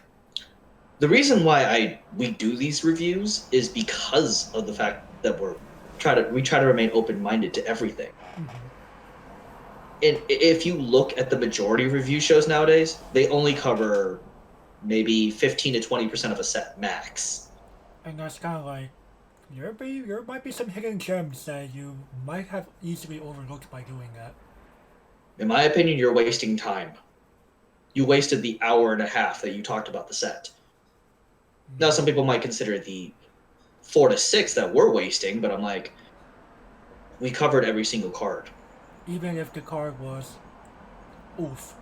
the reason why we do these reviews is because of the fact that we try to remain open-minded to everything. Mm-hmm. And if you look at the majority of review shows nowadays, they only cover maybe 15 to 20% of a set max. And that's kind of like, there might be some hidden gems that you might have easily overlooked by doing that. In my opinion, you're wasting time. You wasted the hour and a half that you talked about the set. Mm-hmm. Now, some people might consider the 4 to 6 that we're wasting, but I'm like, we covered every single card. Even if the card was Oof.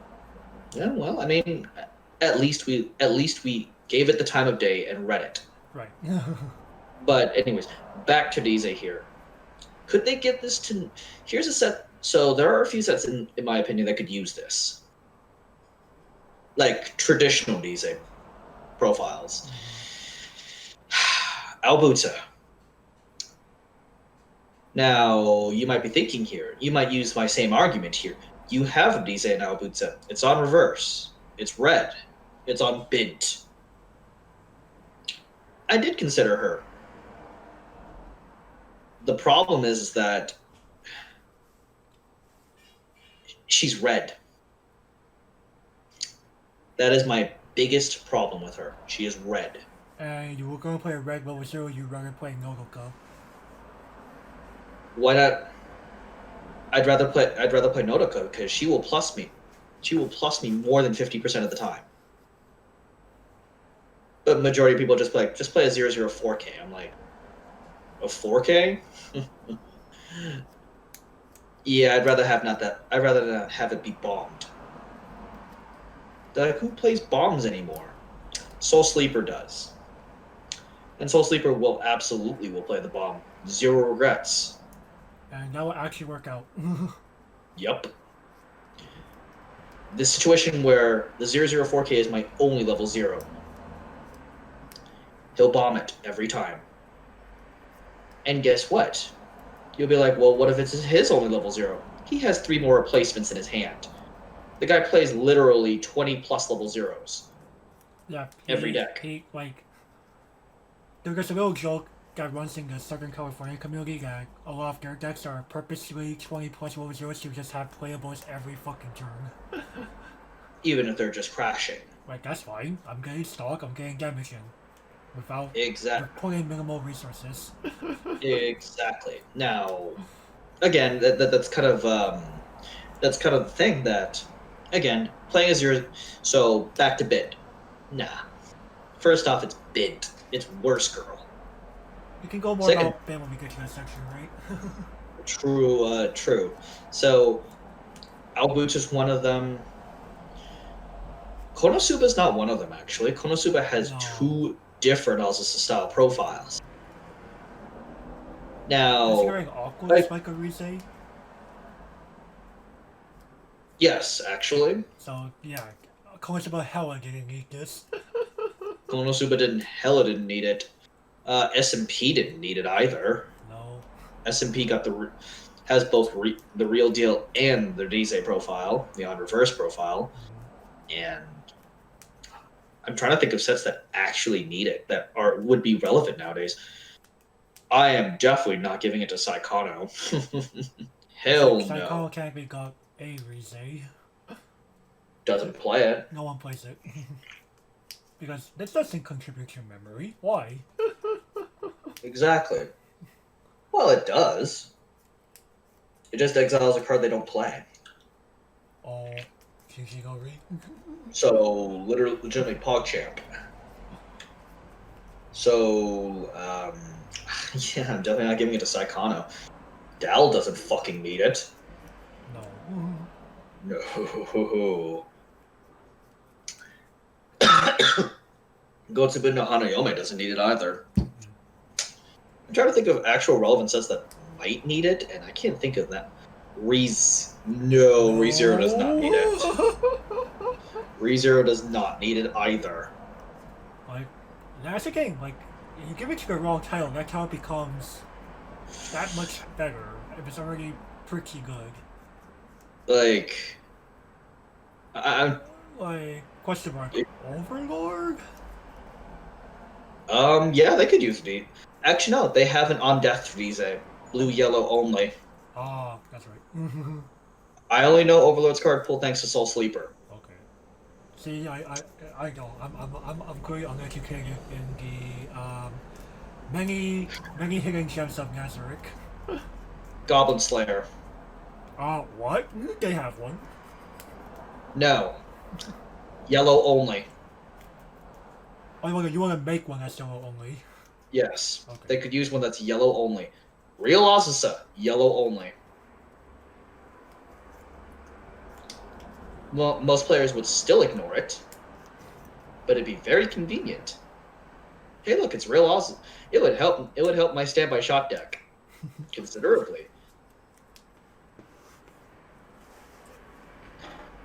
Yeah, well, I mean, at least we gave it the time of day and read it. Right. But anyways, back to Dize here. Could they get this to? Here's a set. So there are a few sets in my opinion that could use this, like traditional Dize profiles. Albuta. Now you might be thinking here. You might use my same argument here. You have a Dize and Albuta. It's on reverse. It's red. It's on bint. I did consider her. The problem is that she's red. That is my biggest problem with her. She is red. And you were gonna play a red level 0, you'd rather play Nodoka. Why not? I'd rather play Nodoka because she will plus me. She will plus me more than 50% of the time. But majority of people just play a 004K. I'm like, a 4K? Yeah, I'd rather not have it be bombed. Like, who plays bombs anymore? Soul Sleeper does. And Soul Sleeper will play the bomb. Zero regrets. And that will actually work out. Yup. This situation where the 004K is my only level 0. He'll bomb it every time. And guess what? You'll be like, well, what if it's his only level 0? He has 3 more replacements in his hand. The guy plays literally 20 plus level 0s. Yeah. Every deck. There's a little joke that runs in the Southern California community that a lot of their decks are purposely 20 plus level 0s to just have playables every fucking turn. Even if they're just crashing. Like, that's fine. I'm getting stock, I'm getting damage in. Without putting minimal resources. Exactly. Now, again, that's kind of the thing that, again, playing as your. So back to bid. Nah. First off, it's bid. It's worse, girl. You can go more about bid when we get to that section, right? True. So, Albuta's one of them. Konosuba's not one of them, actually. Konosuba has 2 different Azusa style profiles. Now, considering Aqua is like a Rise? Yes, actually. So yeah, Konosuba hella didn't need this. Konosuba didn't need it. SMP didn't need it either. No. SMP has both the real deal and the Dize profile, the on reverse profile, and I'm trying to think of sets that actually need it, that would be relevant nowadays. I am definitely not giving it to Saikano. Hell no. Saikano can't be got a Rise. Doesn't play it. No one plays it. Because this doesn't contribute to memory. Why? Exactly. Well, it does. It just exiles a card they don't play. Oh, Kishigori. So, legitimately PogChamp. So, yeah, I'm definitely not giving it to Saikano. Dal doesn't fucking need it. No. No. Gotsubu no Hanayome doesn't need it either. I'm trying to think of actual relevant sets that might need it, and I can't think of that. ReZero does not need it. ReZero does not need it either. Like, that's the game. Like, you give it to the wrong title, that title becomes that much better if it's already pretty good. Like, I'm... Like, question mark, Overlord? Yeah, they could use V. Actually, no, they have an on death Visa. Blue, yellow only. Ah, that's right. I only know Overlord's card pool thanks to Soul Sleeper. Okay. See, I know. I'm clearly uneducated in the many hidden gems of Nazarick. Goblin Slayer. What? They have one. No. Yellow only. Oh, you want to make one that's yellow only? Yes. Okay. They could use one that's yellow only. Real Azusa, yellow only. Well, most players would still ignore it, but it'd be very convenient. Hey, look, it's real awesome. It would help. It would help my standby shot deck considerably.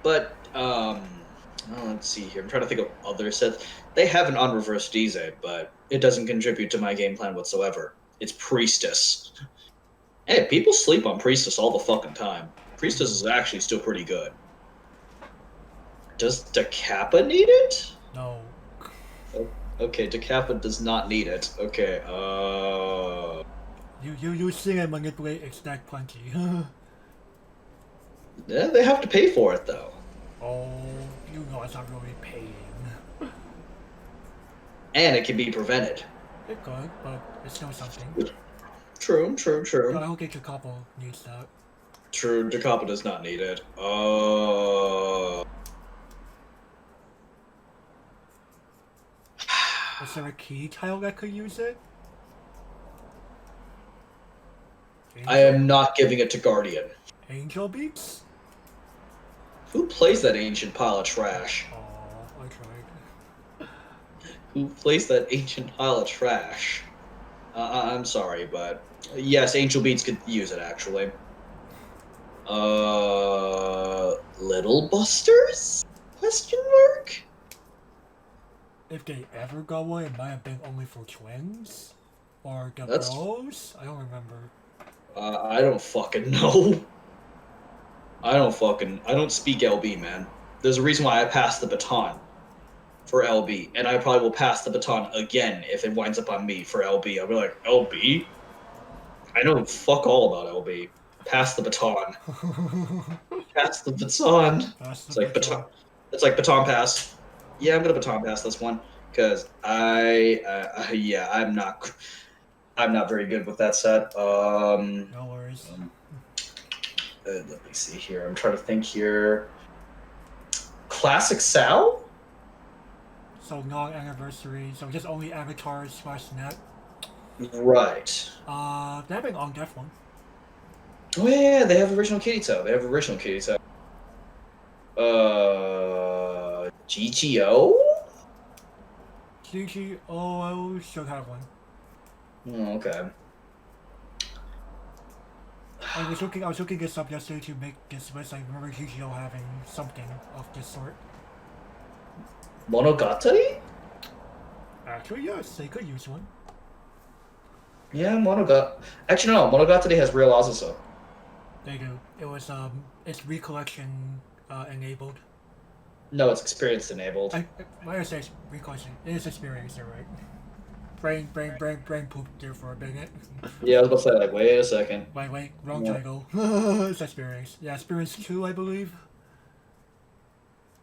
But let's see here. I'm trying to think of other sets. They have an unreversed Dize, but it doesn't contribute to my game plan whatsoever. It's Priestess. Hey, people sleep on Priestess all the fucking time. Priestess is actually still pretty good. Does Decappa need it? No. Okay, Decappa does not need it. Okay, You sing and manipulate exact plenty. Yeah, they have to pay for it, though. Oh, you know it's not really paying. And it can be prevented. It could, but it's still something. True. I don't think Decappa needs that. True, Decappa does not need it. Is there a key tile that could use it? I am not giving it to Guardian. Angel Beats? Who plays that ancient pile of trash? Oh, I tried. Who plays that ancient pile of trash? I'm sorry, but yes, Angel Beats could use it actually. Little Busters? Question mark? If they ever got one, it might have been only for twins? Or the That's- bros? I don't remember. I don't fucking know. I don't speak LB, man. There's a reason why I passed the baton for LB, and I probably will pass the baton again if it winds up on me for LB. I'll be like, LB? I know fuck all about LB. Pass the baton. Pass the baton. It's like baton. It's like baton pass. Yeah, I'm gonna baton pass this one because I'm not very good with that set. No worries. Let me see here. I'm trying to think here. Classic Sal? So non-anniversary, so just only avatars / net. Right. They have an on deaf one. Oh yeah, they have original Kirito. GTO? GGO should have one. Oh, okay. I was looking this up yesterday to make this list. I remember GGO having something of this sort. Monogatari? Actually, yes, they could use one. Yeah, Actually, no. Monogatari has real Azusa. They do. It was it's recollection enabled. No, it's experience enabled. Why did I say recollection? It is experience, you're right. Brain pooped there for a minute. Yeah, I was about to say, like, wait a second. Wait, wrong title. It's experience. Yeah, experience 2, I believe.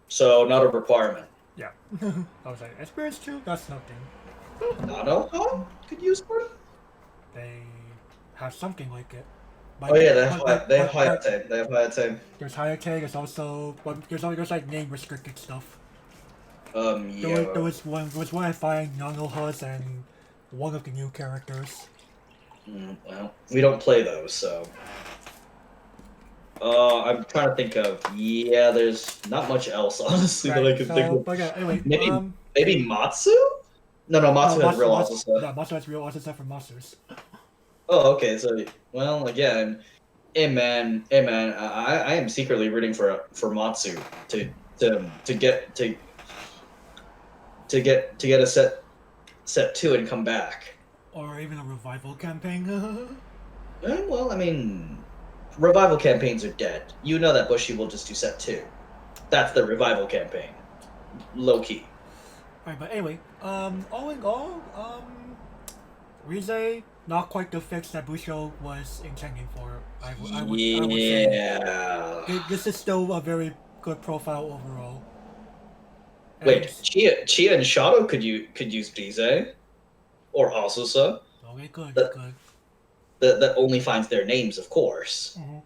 So, not a requirement. Yeah. I was like, experience 2? That's nothing. Nano could use one? They have something like it. But, they have Hayate. They have Hayate. There's Hayate, there's also, there's like name restricted stuff. Yeah. There was one I find Nano has and one of the new characters. Well, we don't play those, so. I'm trying to think of. Yeah, there's not much else, honestly, that I can think of. But yeah, anyway, maybe Matsu? No, Matsu has real Azusa. Yeah, Matsu has real Azusa for monsters. Oh, okay. So, well, again, hey man, I am secretly rooting for Matsu to get a set 2 and come back. Or even a revival campaign. Well, I mean, revival campaigns are dead. You know that Bushi will just do set 2. That's the revival campaign. Low key. Alright, but anyway, all in all, Rize, not quite the fix that Busho was intending for. I would say. This is still a very good profile overall. And wait, Chia and Shadow could use Dize or Azusa. Okay, good. That only finds their names, of course. Mm-hmm.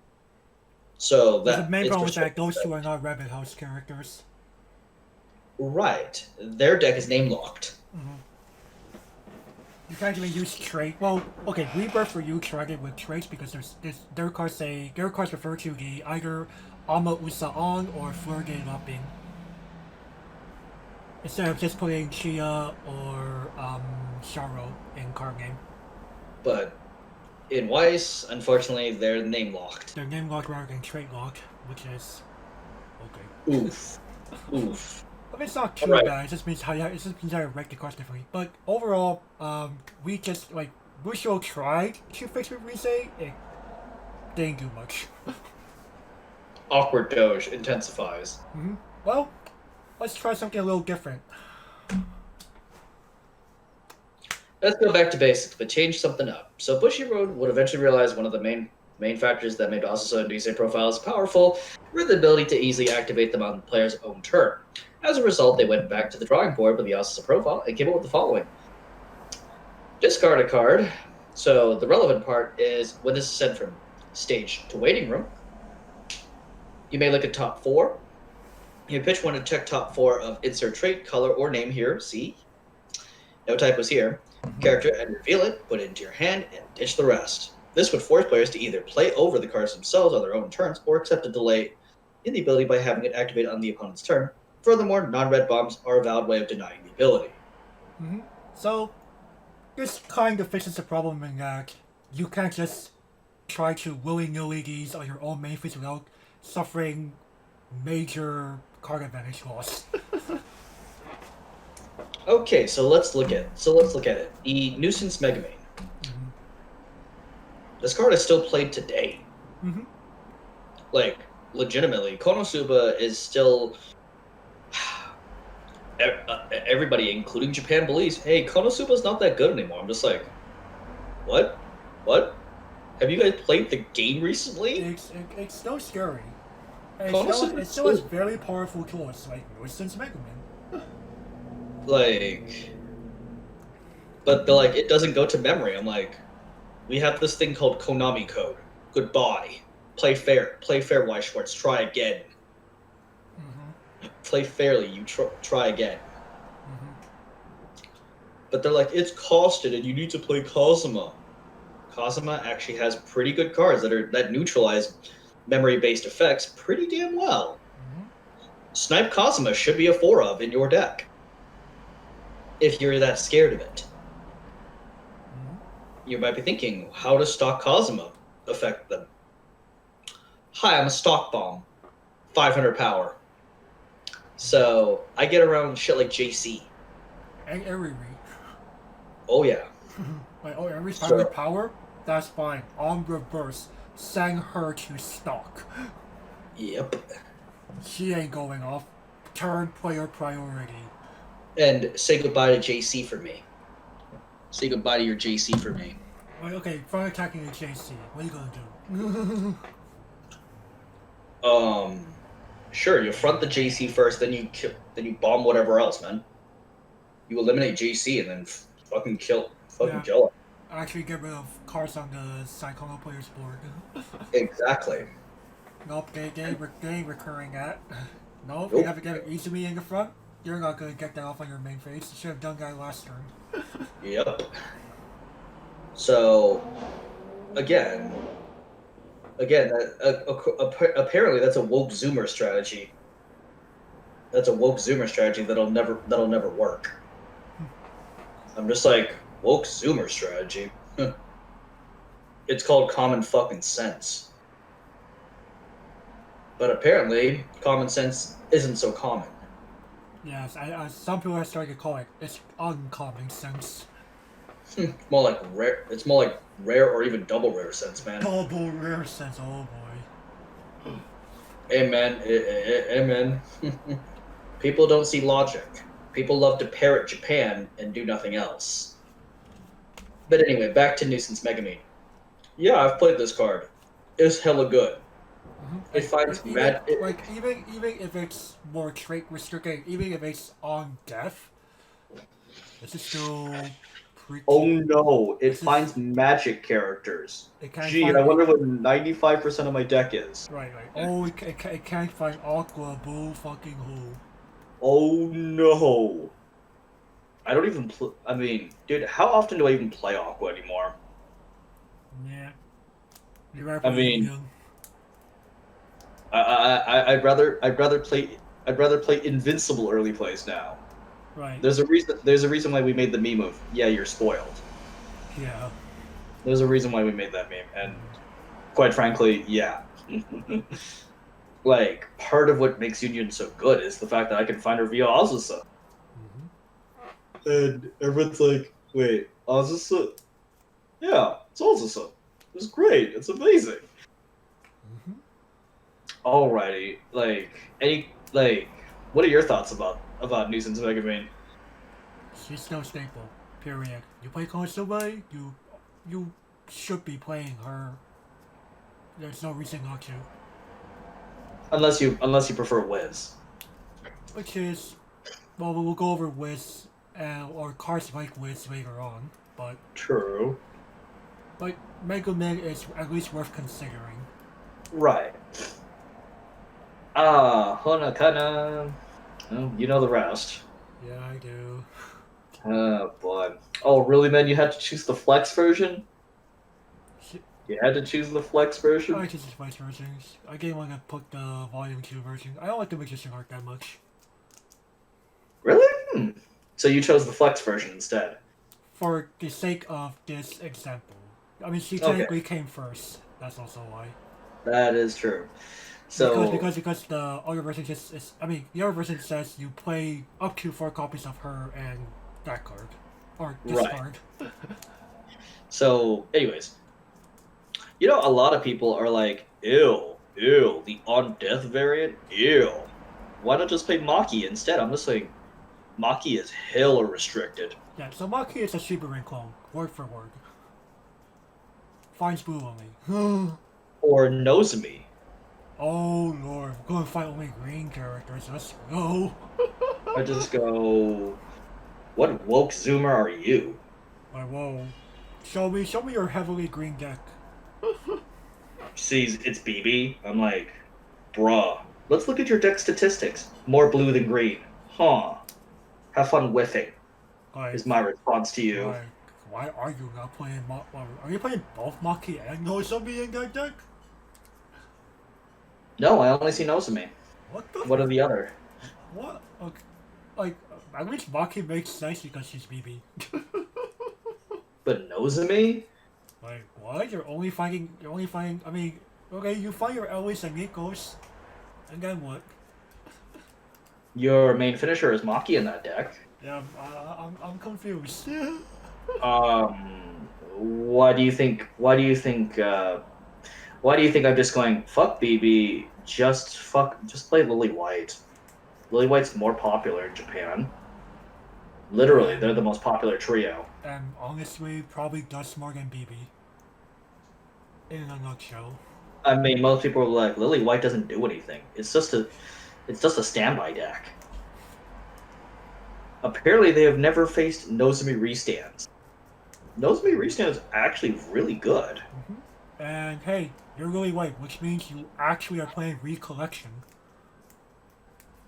So that the main problem is that those two are not Rabbit House characters. Right, their deck is name locked. Mm-hmm. You can't even use trait. Well, okay, rebirth for you tried with traits because their cards refer to the either Azusa on or Fleur de Lapin. Instead of just putting Chia or Sharo in card game. But in Weiss, unfortunately, they're name locked. They're name locked rather than trait locked, which is okay. Oof. Oof. I mean, it's not too bad. It just means how you rank the cards differently. But overall, we just like Busho tried to fix with Rise. It didn't do much. Awkward Doge intensifies. Well, let's try something a little different. Let's go back to basics, but change something up. So Bushiroad would eventually realize one of the main factors that made Azusa and Ise profiles powerful were the ability to easily activate them on the player's own turn. As a result, they went back to the drawing board with the Azusa profile and came up with the following. Discard a card. So the relevant part is when this is sent from stage to waiting room, you may look at top 4. You pitch one to check top 4 of insert trait, color, or name here. See? No typos here. Character and reveal it, put it into your hand, and ditch the rest. This would force players to either play over the cards themselves on their own turns or accept a delay in the ability by having it activate on the opponent's turn. Furthermore, non-red bombs are a valid way of denying the ability. So, this kind of fixes the problem in that you can't just try to willy-nilly these on your own main phase without suffering major card advantage loss. Okay, so let's look at it. The Nuisance Megamane. This card is still played today. Like, legitimately, Konosuba is still. Everybody, including Japan, believes, hey, Konosuba's not that good anymore. I'm just like, what? What? Have you guys played the game recently? It's still scary. It still has very powerful tools like Nuisance Megaman. Like, but they're like, it doesn't go to memory. I'm like, we have this thing called Konami code. Goodbye. Play fair, Weiss Schwarz. Try again. Play fairly. You try again. But they're like, it's costed, and you need to play Kazuma. Kazuma actually has pretty good cards that neutralize memory-based effects pretty damn well. Snipe Kazuma should be a 4 of in your deck. If you're that scared of it. You might be thinking, how does stock Kazuma affect them? Hi, I'm a stock bomb. 500 power. So, I get around shit like JC. And Eriri. Oh, yeah. Like, oh, Eriri's 500 power? That's fine. On reverse. Send her to stock. Yep. She ain't going off. Turn player priority. And say goodbye to JC for me. Say goodbye to your JC for me. Like, okay, front attacking the JC. What are you gonna do? Sure, you front the JC first, then you bomb whatever else, man. You eliminate JC and then fucking kill it. Actually get rid of cards on the Cyclone player's board. Exactly. Nope, they ain't recurring that. Nope, you have to get it easily in the front. You're not gonna get that off on your main phase. You should have done that last turn. Yep. So, again, apparently that's a woke Zoomer strategy. That's a woke Zoomer strategy that'll never work. I'm just like, woke Zoomer strategy? It's called common fucking sense. But apparently, common sense isn't so common. Yes, some people are starting to call it, it's uncommon sense. It's more like rare. It's more like rare or even double rare sense, man. Double rare sense, oh boy. Amen. Amen. People don't see logic. People love to parrot Japan and do nothing else. But anyway, back to Nuisance Megamane. Yeah, I've played this card. It's hella good. It finds mad. Even if it's more trait restricted, even if it's on death, this is still. Oh no! It finds magic characters. Gee, I wonder what 95% of my deck is. Right. Oh, it can't find Aqua, bull fucking who. Oh no! I don't even. I mean, dude, how often do I even play Aqua anymore? Yeah. You rather I play mean, Young. I'd rather play Invincible early plays now. Right. There's a reason. There's a reason why we made the meme of "Yeah, you're spoiled." Yeah. There's a reason why we made that meme, and quite frankly, yeah. Like part of what makes Union so good is the fact that I can find her via Azusa. And everyone's like, "Wait, Azusa? Yeah, it's Azusa. It's great. It's amazing." Alrighty, what are your thoughts about Nuisance Mega Man? She's no staple. Period. You play Konosuba, you should be playing her. There's no reason not to. Unless you prefer Wiz. Which is, well, we'll go over Wiz or cars like Wiz later on, but True. Mega Man is at least worth considering. Right. Honokana. Oh, you know the rest. Yeah, I do. Oh boy. Oh really, man? You had to choose the Flex version. You had to choose the Flex I version. like the Spice versions. I didn't want to put the Volume 2 version. I don't like the Magician art that much. Really? So you chose the Flex version instead. For the sake of this example. I mean, she Okay. technically came first. That's also why. That is true. So Because the other version the other version says you play up to 4 copies of her and that card. Or this Right. card. So, anyways, you know, a lot of people are like, ew, the on death variant, ew. Why not just play Maki instead? I'm just saying, Maki is hella restricted. Yeah, so Maki is a Super Ring clone, word for word. Finds blue only. Or Nozomi. Oh lord, we're gonna find only green characters, let's go. I just go, what woke zoomer are you? Like, whoa. Show me your heavily green deck. Sees it's BB. I'm like, bruh, let's look at your deck statistics. More blue than green. Huh. Have fun whiffing, Like, is my response to you. like, why are you not playing are you playing both Maki and Nozomi in that deck? No, I only see Nozomi. What the What are the other? What? Okay. Like, at least Maki makes sense because she's BB. But Nozomi? Like, what? You're only finding, I mean, okay, you find your Ellis and Nikos, and then what? Your main finisher is Maki in that deck. Yeah, I'm confused. Why do you think I'm just going, fuck BB, just play Lily White. Lily White's more popular in Japan. Literally, they're the most popular trio. And honestly, probably does more than BB. In a nutshell. I mean, most people are like, Lily White doesn't do anything. It's just a standby deck. Apparently, they have never faced Nozomi restands. Nozomi restand is actually really good. Mm-hmm. And hey, you're really white, which means you actually are playing Recollection.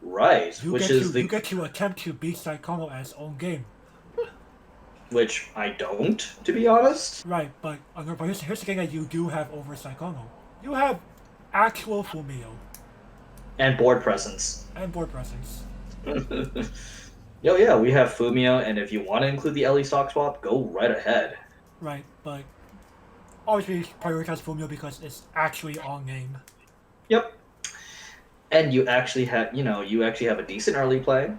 Right, You get to attempt to beat Saikono as own game. Which I don't, to be honest. Right, but here's the thing that you do have over Saikono. You have actual Fumio. And board presence. And board presence. Yo, yeah, we have Fumio, and if you want to include the Ellie stock swap, go right ahead. Right, but obviously prioritize Fumio because it's actually on game. Yep. And you actually have a decent early play.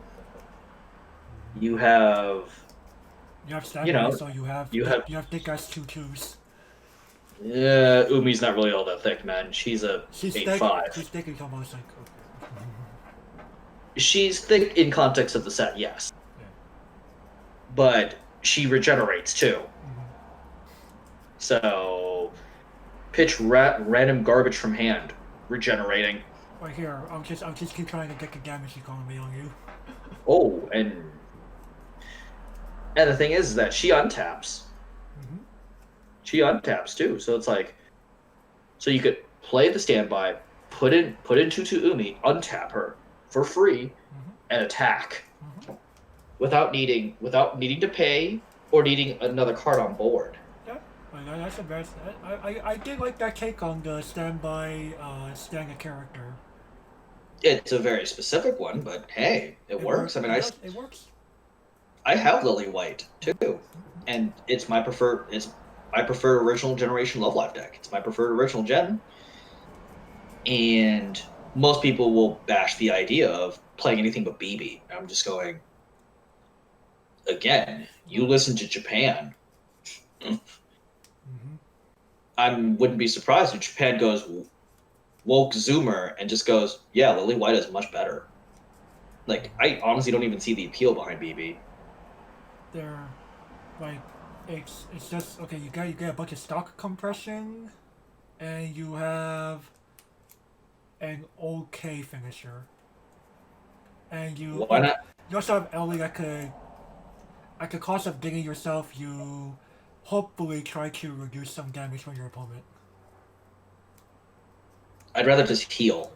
You have standby, so you have thick ass 2/2s. Yeah, Umi's not really all that thick, man. She's 8'5". She's thick in combos, like, okay. She's thick in context of the set, yes. Yeah. But she regenerates too. Mm-hmm. So pitch random garbage from hand, regenerating. Right here, I'm just keep trying to get the damage economy on you. Oh, and the thing is that she untaps. Mm-hmm. She untaps too, so it's like, so you could play the standby, put in Tutu Umi, untap her for free, and attack without needing to pay or needing another card on board. Yeah, that's the best. I did like that take on the standby stand a character. It's a very specific one, but hey, it works. I mean, it works. I have Lily White too, and it's my preferred original generation Love Life deck. It's my preferred original gen, and most people will bash the idea of playing anything but BB. I'm just going. Again, you listen to Japan. I wouldn't be surprised if Japan goes woke Zoomer and just goes, yeah, Lily White is much better. Like, I honestly don't even see the appeal behind BB. They're like, it's just okay. You get a bunch of stock compression, and you have an okay finisher, and you Why not? You also have Ellie that could, at the cost of getting yourself, you hopefully try to reduce some damage from your opponent. I'd rather just heal.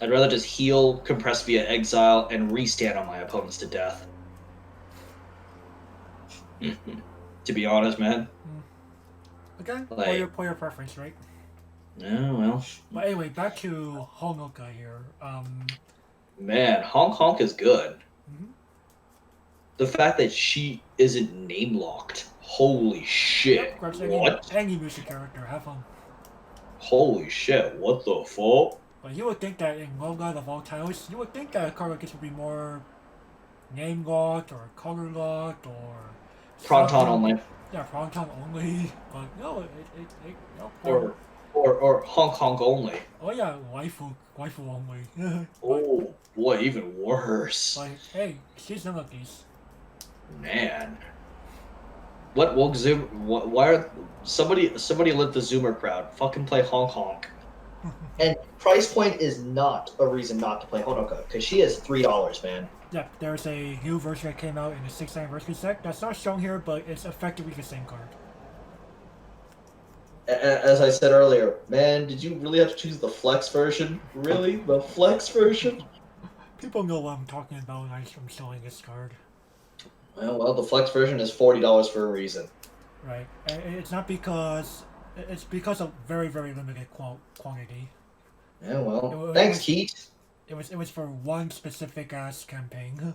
I'd rather just heal, compress via exile, and restand on my opponents to death. To be honest, man. Again, Like, player preference, right? Yeah, well. But anyway, back to Honoka here. Man, Honk Honk is good. Mhm. The fact that she isn't name locked. Holy shit. Yep, What? any music character, have fun. Holy shit, what the fuck? But you would think that in Loga of all titles, you would think that a card like this would be more name locked or color locked or Proton only. Yeah, Proton only. But no, it no. Or Honk Honk only. Oh yeah, waifu only. Oh boy, even worse. Like, hey, she's none of these. Man. What woke Zoom? Why are somebody lit the Zoomer crowd? Fucking play Honk Honk. And price point is not a reason not to play Honoka, because she is $3, man. Yeah, there's a new version that came out in the 6th anniversary set. That's not shown here, but it's effectively the same card. As I said earlier, man, did you really have to choose the Flex version? Really? The Flex version? People know what I'm talking about when I'm showing this card. Well, the Flex version is $40 for a reason. Right. It's not because... It's because of very, very limited quantity. Yeah, well, thanks, Keat. It was for one specific ass campaign.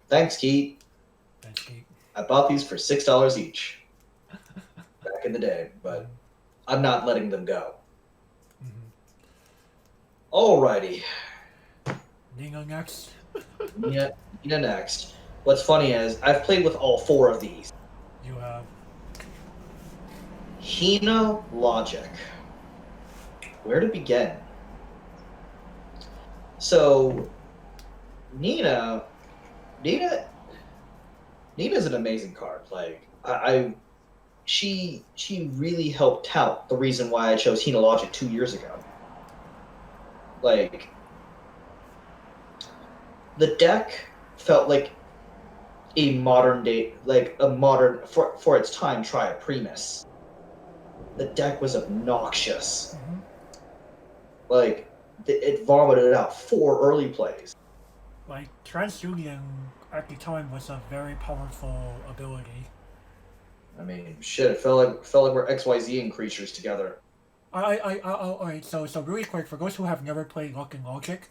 Thanks, Keat. Thanks, Keat. I bought these for $6 each. Back in the day, but I'm not letting them go. Alrighty. Nina next. Nina next. What's funny is, I've played with all 4 of these. You have... Hina Logic. Where to begin? So, Nina's an amazing card. Like, she really helped out the reason why I chose Hina Logic 2 years ago. Like, the deck felt like a modern day, for its time, try a Primus. The deck was obnoxious. Like, it vomited out 4 early plays. Like, TransUnion at the time was a very powerful ability. I mean, shit, it felt like we're XYZ and creatures together. Alright, so really quick, for those who have never played Luck and Logic,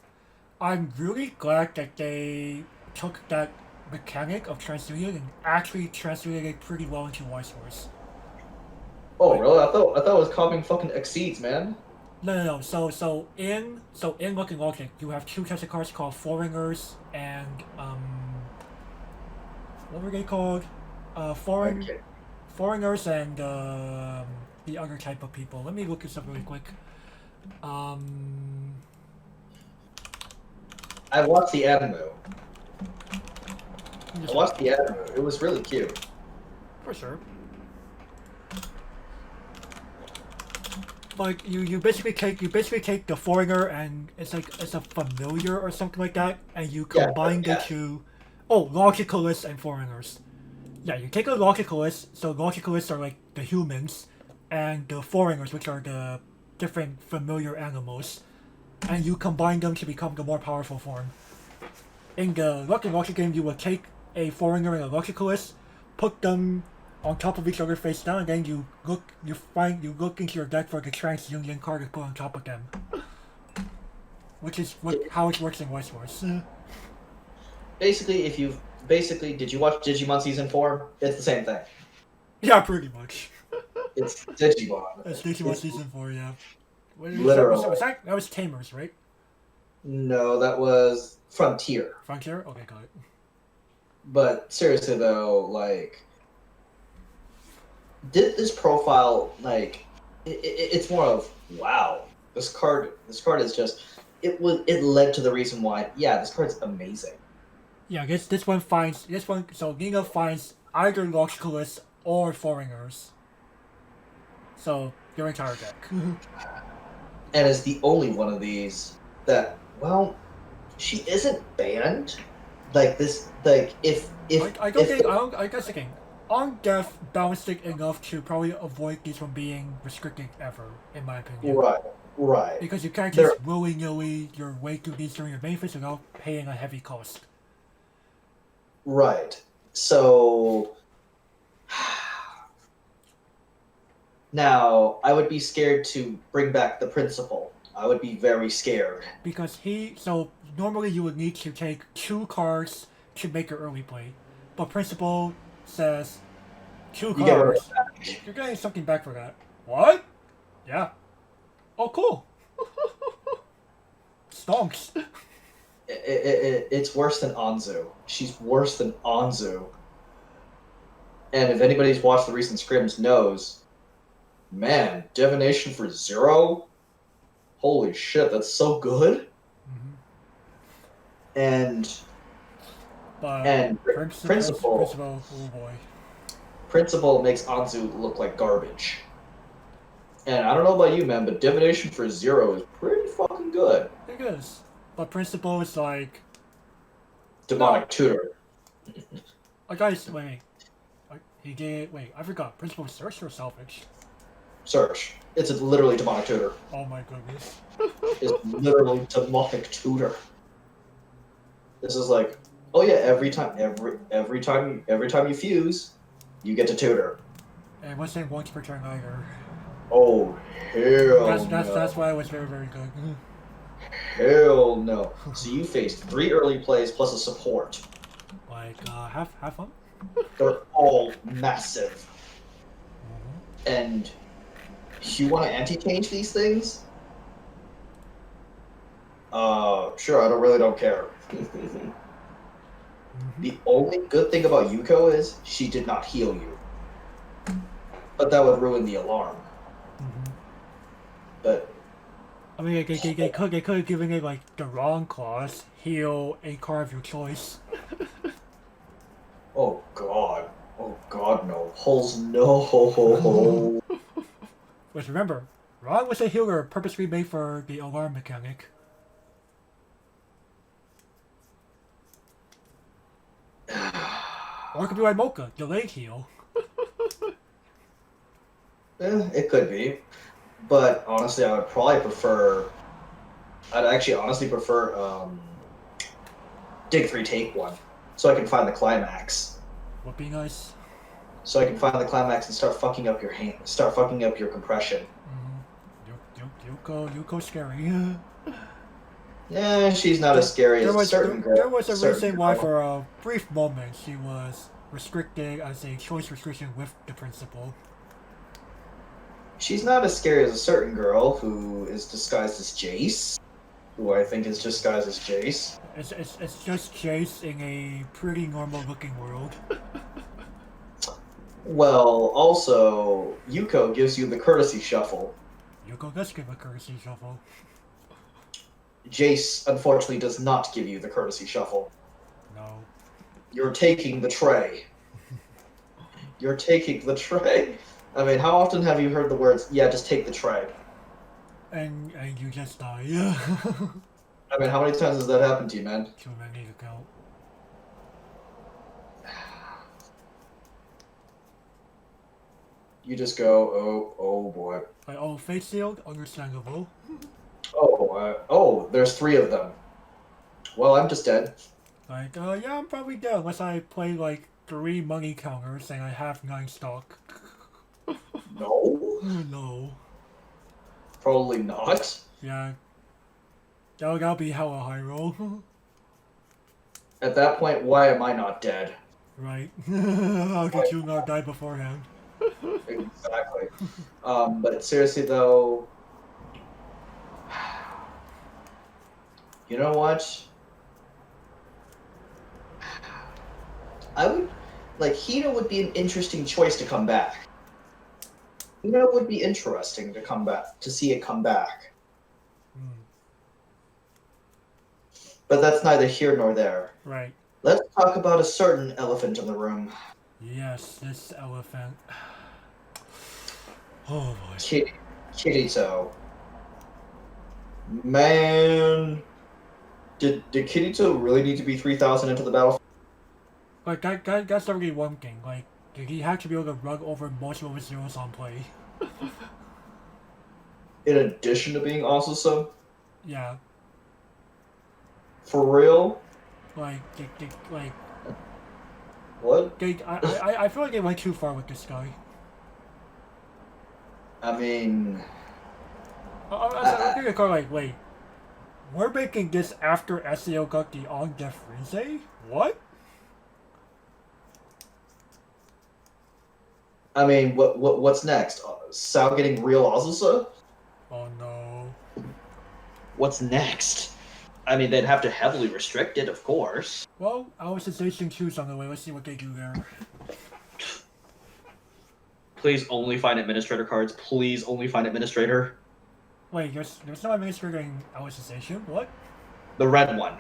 I'm really glad that they took that mechanic of TransUnion and actually translated it pretty well into Weiss Schwarz. Oh, really? I thought it was copying fucking Exceeds, man. No. So in Luck and Logic, you have 2 types of cards called Foreigners and what were they called? Foreigners and the other type of people. Let me look this up really quick. I watched the anime. It was really cute. For sure. Like you basically take the foreigner and it's a familiar or something like that, and you combine the two. Oh, logicalists and foreigners. Yeah, you take a logicalist. So logicalists are like the humans, and the foreigners, which are the different familiar animals, and you combine them to become the more powerful form. In the Luck and Logic game, you would take a foreigner and a logicalist, put them on top of each other face down, and then you look into your deck for the TransUnion card to put on top of them. Which is how it works in Weiss Schwarz. Basically, did you watch Digimon Season 4? It's the same thing. Yeah, pretty much. It's Digimon. That's Digimon Season 4, yeah. Literally. That was Tamers, right? No, that was Frontier. Frontier? Okay, got it. But seriously though, like, did this profile, like, it's more of, wow, this card is just, it led to the reason why, yeah, this card's amazing. Yeah, so Ginga finds either logicalists or foreigners. So, your entire deck. And is the only one of these that, well, she isn't banned. Like this, like I guess again, on death balanced it enough to probably avoid these from being restricted ever, in my opinion. Right. Because you can't just willy-nilly your way through these during your main phase without paying a heavy cost. Right. So now I would be scared to bring back the principal. I would be very scared. Because normally you would need to take 2 cards to make your early play. But Principal says 2 cards. You're getting something back for that. What? Yeah. Oh, cool. Stonks. It's worse than Anzu. She's worse than Anzu. And if anybody's watched the recent scrims knows, man, divination for 0? Holy shit, that's so good. Mm-hmm. And Principal, oh boy. Principal makes Anzu look like garbage. And I don't know about you, man, but divination for 0 is pretty fucking good. It is. But Principal is like... Demonic Tutor. Guys, wait. Wait, I forgot. Principal is Search or Salvage? Search. It's literally Demonic Tutor. Oh my goodness. It's literally Demonic Tutor. This is like, oh yeah, every time you fuse, you get to tutor. And it wasn't once per turn either. Oh hell no. That's why it was very, very good. Hell no. So you faced 3 early plays plus a support. Like, have fun? They're all massive. And you want to anti-change these things? Sure, I really don't care. The only good thing about Yuko is she did not heal you. But that would ruin the alarm. But I mean, they could have given it like the wrong clause. Heal a card of your choice. oh god, no. Holes, no. But remember, Ron was a healer purposely made for the alarm mechanic. Or it could be like Mocha, delayed heal. It could be. But honestly, I'd actually honestly prefer Dig 3 Take 1. So I can find the climax. Would be nice. So I can find the climax and start fucking up your compression. Yuko's scary. Yeah, she's not as scary as a certain girl. There was a reason why for a brief moment she was restricted as a choice restriction with the principal. She's not as scary as a certain girl who is disguised as Jace, who I think is disguised as Jace. It's just Jace in a pretty normal looking world. Well, also, Yuko gives you the courtesy shuffle. Yuko does give a courtesy shuffle. Jace, unfortunately, does not give you the courtesy shuffle. No. You're taking the tray. You're taking the tray. I mean, how often have you heard the words, yeah, just take the tray? And you just die. I mean, how many times has that happened to you, man? Too many to count. You just go, oh boy. Like, oh, Fate Sealed? Understandable. Oh, there's 3 of them. Well, I'm just dead. Like, yeah, I'm probably dead unless I play like 3 money counters and I have 9 stock. No, No. probably not. Yeah. That'll be hella high roll. At that point, why am I not dead? Right. How could you not die beforehand? Exactly. But seriously though, you know what? I would like Hina would be an interesting choice to come back. Hina would be interesting to come back to see it come back. Hmm. But that's neither here nor there. Right. Let's talk about a certain elephant in the room. Yes, this elephant. Oh boy. Kirito. Man, did Kirito really need to be 3,000 into the battlefield? Like, that's already one thing. Like, he had to be able to run over most of his zeros on play. In addition to being Azusa? Yeah. For real? Like, What? I feel like they went too far with this guy. I mean, I'm thinking kind of like, wait. We're making this after SAO got the on-death Rinse? What? I mean, what's next? Sao getting real Azusa? Oh no. What's next? I mean, they'd have to heavily restrict it, of course. Well, Alicization 2's on the way. Let's see what they do there. Please only find administrator cards. Please only find administrator. Wait, there's no administrator in Alicization? What? The red one.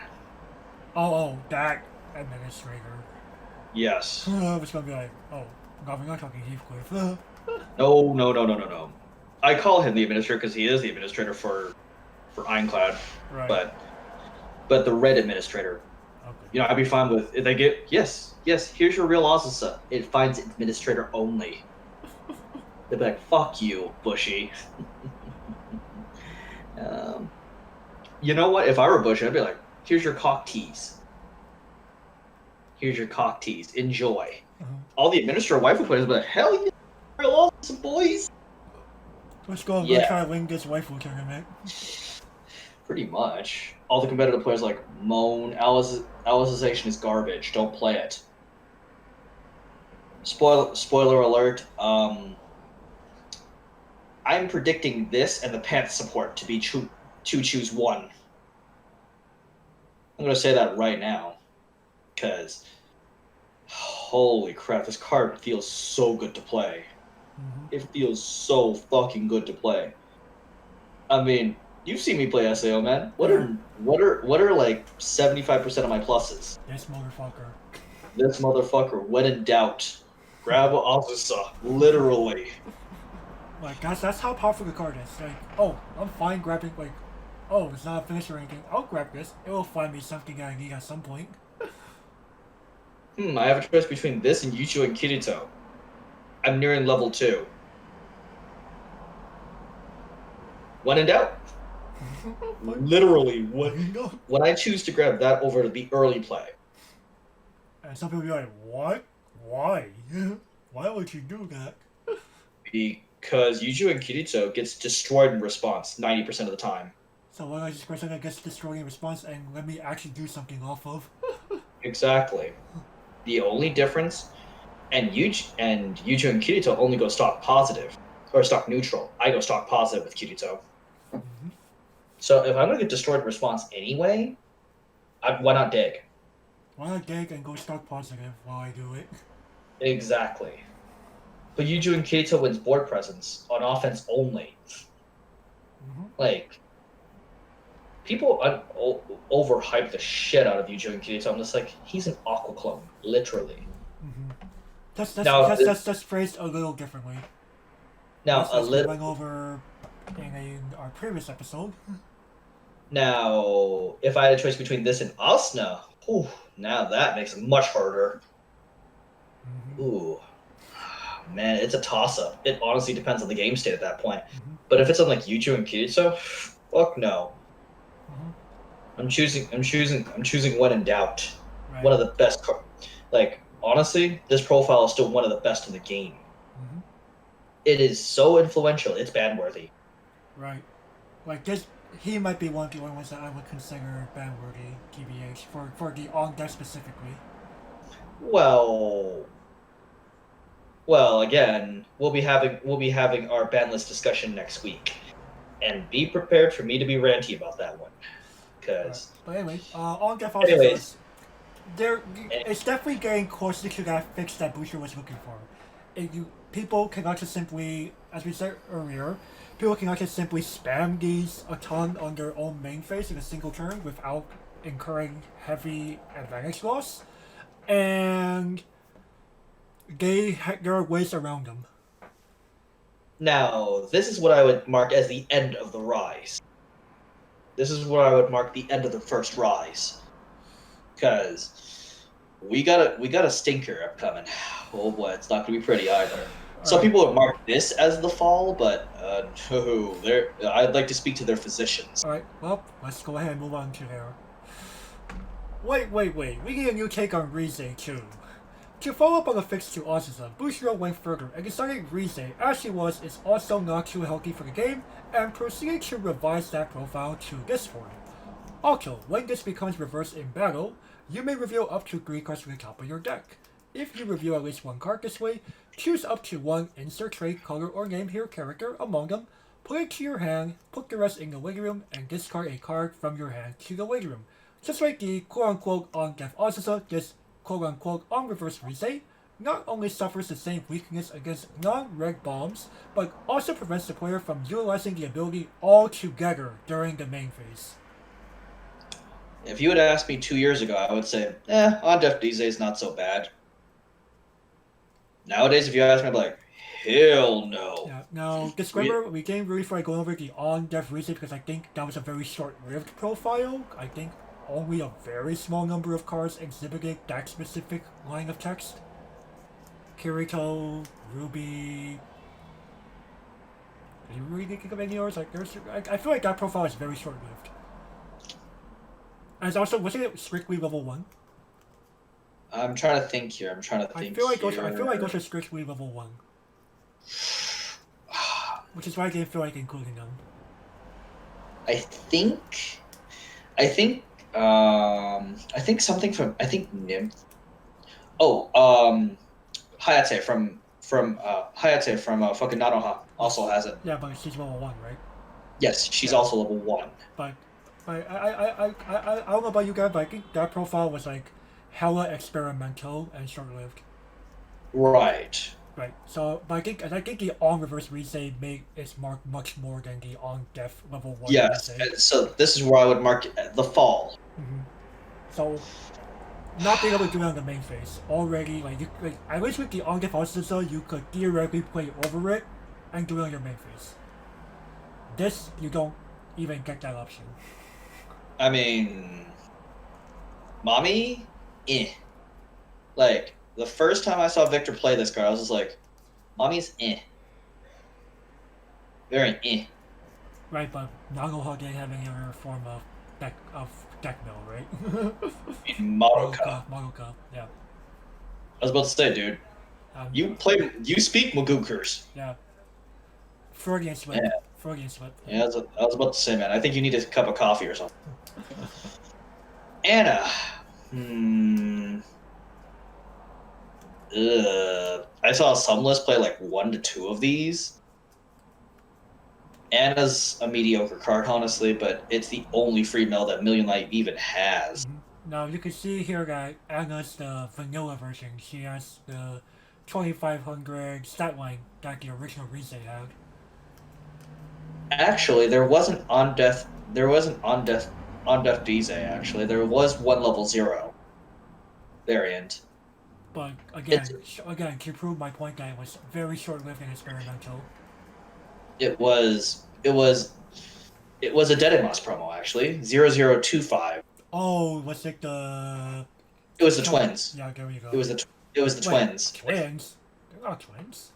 Oh, that administrator. Yes. I was gonna be like, oh, God, we're not talking Heathcliff. No. I call him the administrator because he is the administrator for Ironclad. Right. But the red administrator. Okay. You know, I'd be fine with if they get yes, here's your real Azusa. It finds administrator only. They'd be like, fuck you, Bushy. You know what? If I were Bushy, I'd be like, here's your cock tease. Here's your cock tease. Enjoy. All the administrator waifu players would be like, hell yeah, real Azusa, boys. Let's go and try to win this waifu tournament. Pretty much. All the competitive players like moan, Alicization is garbage, don't play it. Spoiler alert, I'm predicting this and the Pants support to be choose one. I'm gonna say that right now. Because holy crap, this card feels so good to play. It feels so fucking good to play. I mean, you've seen me play SAO, man. What are like 75% of my pluses? This motherfucker, when in doubt, grab Azusa, literally. Like that's how powerful the card is. Like, oh, I'm fine grabbing like, oh, it's not a finish or anything. I'll grab this. It will find me something that I need at some point. I have a choice between this and Yuchu and Kirito. I'm nearing level 2. When in doubt. Literally, when I choose to grab that over the early play. And some people be like, what? Why? Why would you do that? Because Yuju and Kirito gets destroyed in response 90% of the time. So why not just grab something that gets destroyed in response and let me actually do something off of? Exactly. The only difference, and Yuju and Kirito only go stock positive, or stock neutral. I go stock positive with Kirito. So if I'm going to get destroyed in response anyway, why not dig? Why not dig and go stock positive while I do it? Exactly. But Yuju and Kirito wins board presence on offense only. Like, people overhype the shit out of Yuju and Kirito. I'm just like, he's an Aqua clone, literally. That's phrased a little differently. Now, a little. Went over in our previous episode. Now, if I had a choice between this and Asuna, now that makes it much harder. Ooh. Man, it's a toss-up. It honestly depends on the game state at that point. But if it's on like Yuju and Kirito, fuck no. I'm choosing when in doubt. Right. One of the best like, honestly, this profile is still one of the best in the game. Mm-hmm. It is so influential, it's ban worthy. Right. Like this, he might be one of the only ones that I would consider ban-worthy TBH for the on deck specifically. Well, again, we'll be having our ban list discussion next week, and be prepared for me to be ranty about that one, because. Right. But anyway, on deck Anyways, it's definitely getting closer to that fix that Boucher was looking for. People cannot just simply, as we said earlier, people cannot just simply spam these a ton on their own main phase in a single turn without incurring heavy advantage loss, and there are ways around them. now this is what I would mark as the end of the rise. This is where I would mark the end of the first rise, because we got a stinker upcoming. Oh boy, it's not gonna be pretty either. Some people would mark this as the fall, but no, I'd like to speak to their physicians. Alright, well, let's go ahead and move on to there. Wait, we need a new take on Rize too. To follow up on the fix to Azusa, Bushiro went further and decided Rize, as she was, is also not too healthy for the game, and proceeded to revise that profile to this form. Also, when this becomes reversed in battle, you may reveal up to 3 cards from the top of your deck. If you reveal at least 1 card this way, choose up to 1 insert trait, color, or name hero character among them, put it to your hand, put the rest in the waiting room, and discard a card from your hand to the waiting room. Just like the quote-unquote on-death Azusa, this quote-unquote on-reverse Rize not only suffers the same weakness against non-red bombs, but also prevents the player from utilizing the ability altogether during the main phase. If you had asked me 2 years ago, I would say, on death these days not so bad. Nowadays, if you ask me, I'd be like, hell no. Yeah. Now, disclaimer, we didn't really feel like going over the on-death Rize because I think that was a very short-lived profile. I think only a very small number of cards exhibited that specific line of text. Kirito, Ruby. Are you really thinking of any others? Like, I feel like that profile is very short-lived. And it's also, wasn't it strictly level 1? I'm trying to think here. I feel like those are strictly level 1. Which is why I didn't feel like including them. I think something from Nymph. Hayate from fucking Nanoha also has it. Yeah, but she's level 1, right? Yes, she's also level 1. But I don't know about you guys, but I think that profile was like hella experimental and short-lived. Right. Right. So, but I think the on-reverse Rize is marked much more than the on-death level 1 Yes. Rize. So this is where I would mark the fall. Mm-hmm. So, not being able to do it on the main phase already, at least with the on-death Azusa, you could theoretically play over it and do it on your main phase. This, you don't even get that option. I mean, Mommy, Like, the first time I saw Victor play this card, I was just like, Mommy's Very Right, but Nanoha didn't have any other form of deck mill, right? Madoka, yeah. I was about to say, dude, you speak Magukers. Yeah. Freudian slip. Yeah. Freudian slip. Yeah, I was about to say, man, I think you need a cup of coffee or something. Anna. I saw some list play like 1 to 2 of these. Anna's a mediocre card, honestly, but it's the only free mill that Million Light even has. Mm-hmm. Now you can see here that Anna's the vanilla version. She has the 2500 stat line that the original Rize had. Actually, there wasn't on death Dize, actually. There was one level 0 variant. But again, to prove my point that it was very short-lived and experimental. It was a Dedemos promo, actually. 0025. Oh, was it the... It was the twins. Yeah, there you go. It was the twins. Twins? They're not twins.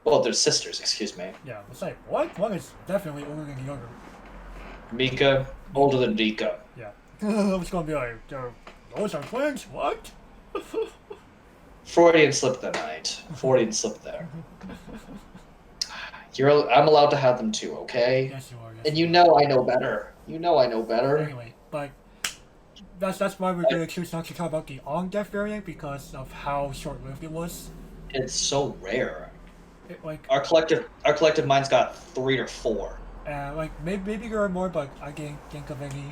Well, they're sisters, excuse me. Yeah, it's like, what? One is definitely older than the other. Mika, older than Dika. Yeah. I was gonna be like, they're Those are twins? What? Freudian slip that night. Freudian slip there. I'm allowed to have them too, okay? Yes, you are. Yes, And you know I know better. You know I know better. Anyway, but that's why we're going to choose not to talk about the on-death variant because of how short-lived it was. It's so rare. Like our collective mind's got 3 or 4. like maybe there are more, but I can't think of any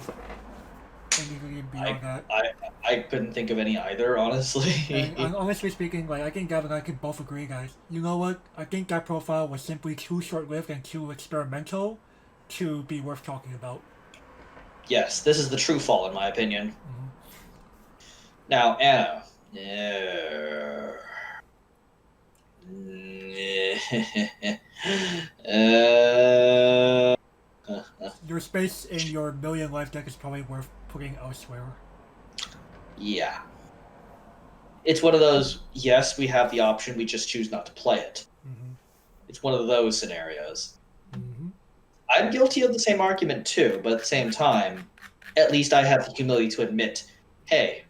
beyond that. I couldn't think of any either, honestly. And honestly speaking, like I think Gavin and I could both agree, guys. You know what? I think that profile was simply too short-lived and too experimental to be worth talking about. Yes, this is the true fall, in my opinion. Mm-hmm. Now, Anna. Your space in your million life deck is probably worth putting elsewhere. Yeah. It's one of those, yes, we have the option, we just choose not to play it. Mm-hmm. It's one of those scenarios. Mm-hmm. I'm guilty of the same argument too, but at the same time, at least I have the humility to admit, hey,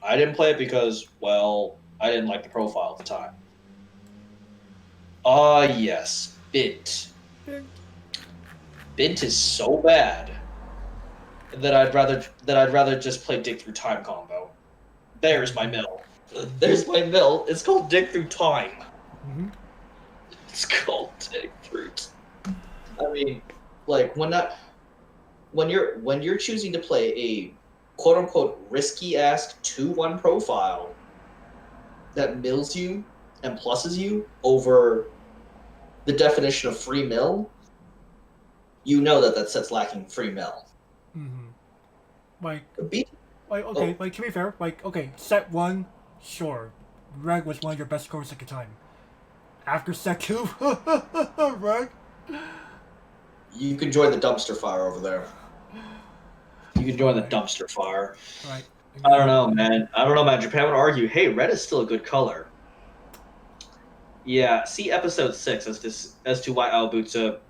I didn't play it because, well, I didn't like the profile at the time. Ah, yes, Bint. Bint is so bad that I'd rather just play Dig Through Time combo. There's my mill. There's my mill. It's called Dig Through Time. Mm-hmm. It's called Dig Through. I mean, like when you're choosing to play a quote unquote risky ass 2-1 profile that mills you and pluses you over the definition of free mill, you know that set's lacking free mill. Mm-hmm. Like Oh. Like to be fair, like okay, set 1, sure, Reg was one of your best scores at the time. After set 2, Reg. You can join the dumpster fire over there. You can join the dumpster fire. Right. I don't know, man. Japan would argue, hey, red is still a good color. Yeah, see episode 6 as to why Azusa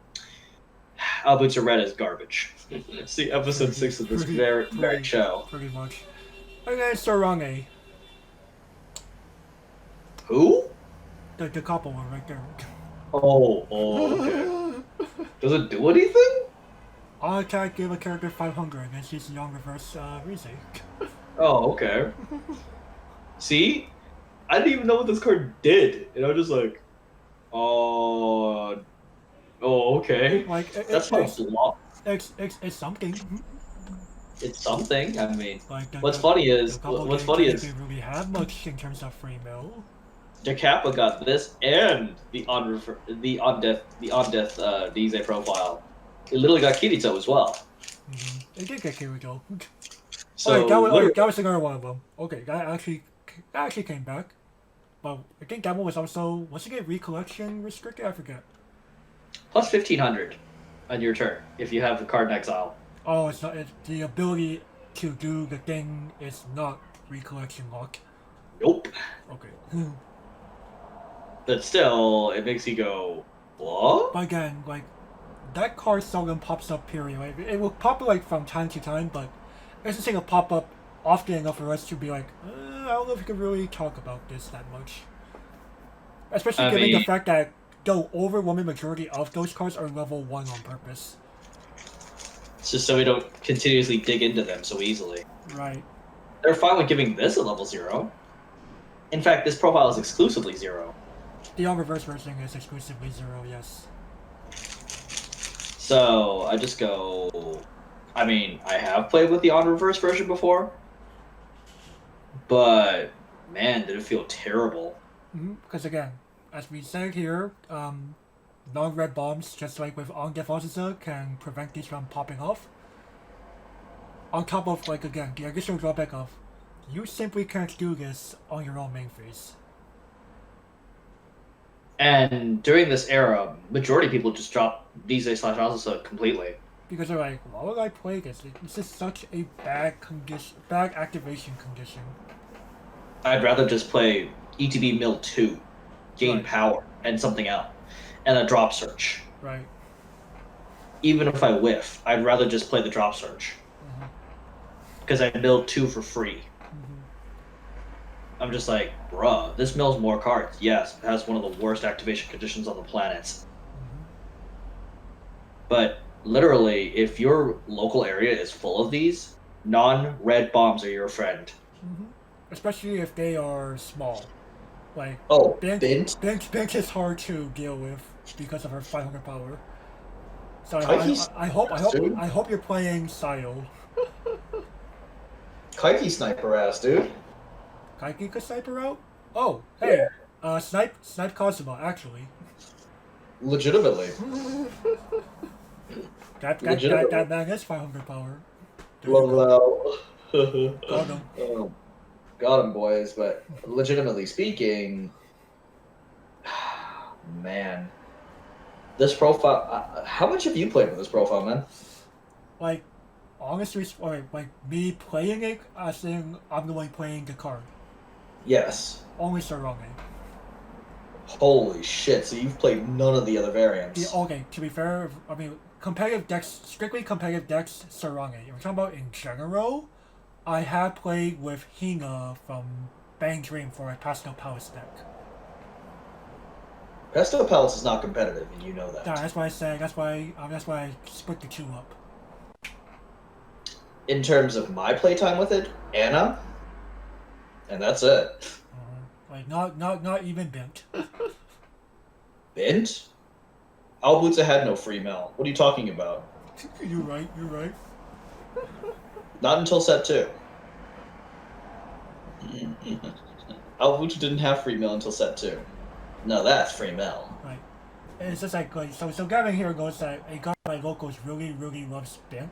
red is garbage. See episode 6 of this very show. Pretty much. Okay, Sarange. Who? The couple one right there. Oh, okay. Does it do anything? On attack, give a character 500 and she's young reverse Rize. Oh, okay. See? I didn't even know what this card did. And I was just like, oh, okay. Like, that's not a lot. It's something. It's something. I mean, like what's funny is they really have much in terms of free mill. Decappa got this and the on death Dize profile. It literally got Kirito as well. Mm-hmm. It did get Kirito. So that was another one of them. Okay, that actually came back. But I think that one was also it get recollection restricted? I forget. Plus 1500 on your turn if you have the card in exile. Oh, it's not. The ability to do the thing is not recollection lock. Nope. Okay. But still, it makes you go, what? But again, like, that card seldom pops up, period. Like, it will pop up, like, from time to time, but it's just going to pop up often enough for us to be like, I don't know if we can really talk about this that much. Especially given the fact that the overwhelming majority of those cards are level 1 on purpose. It's just so we don't continuously dig into them so easily. Right. They're fine with giving this a level 0. In fact, this profile is exclusively 0. The on-reverse version is exclusively 0, yes. So, I just go... I mean, I have played with the on-reverse version before. But, man, did it feel terrible. Because again, as we said here, non-red bombs, just like with on-death Azusa, can prevent these from popping off. On top of, like, again, the additional drawback of, you simply can't do this on your own main phase. And during this era, majority of people just drop Dize/Azusa completely. Because they're like, why would I play this? It's just such a bad activation condition. I'd rather just play ETB Mill 2, gain power, and something out, and a drop search. Right. Even if I whiff, I'd rather just play the drop search. Because I milled 2 for free. I'm just like, bruh, this mills more cards. Yes, it has one of the worst activation conditions on the planet. Mm-hmm. But literally, if your local area is full of these, non-red bombs are your friend. Mm-hmm. Especially if they are small. Like, Oh, Bink, Bint? Bink is hard to deal with because of her 500 power. So Kaiki's dude. I hope you're playing Sayo. Kaiki sniper ass, dude. Kaiki could snipe her out? Oh, Yeah. hey, snipe Kazuma, actually. Legitimately. Legitimately. That man is 500 power. There you Love go. that. Got him. Oh, got him, boys. But legitimately speaking, man, this profile. How much have you played with this profile, man? Like, honestly, like me playing it, I think I'm the one playing the card. Yes. Only Sarangi. Holy shit! So you've played none of the other variants. Okay, to be fair, I mean, competitive decks, strictly competitive decks, Sarangi. If we're talking about in general, I have played with Hina from Bang Dream for a Pastel Palace deck. Pesto Palace is not competitive, and you know that. Yeah, that's why I said, that's why I split the two up. In terms of my playtime with it, Anna, and that's it. Like, not even Bint. Bint? Albuza had no free mill. What are you talking about? You're right, you're right. Not until set 2. Albucha didn't have free mill until set 2. No, that's free mill. Right. And it's just like so Gavin here goes that a guy like locals really loves Bint.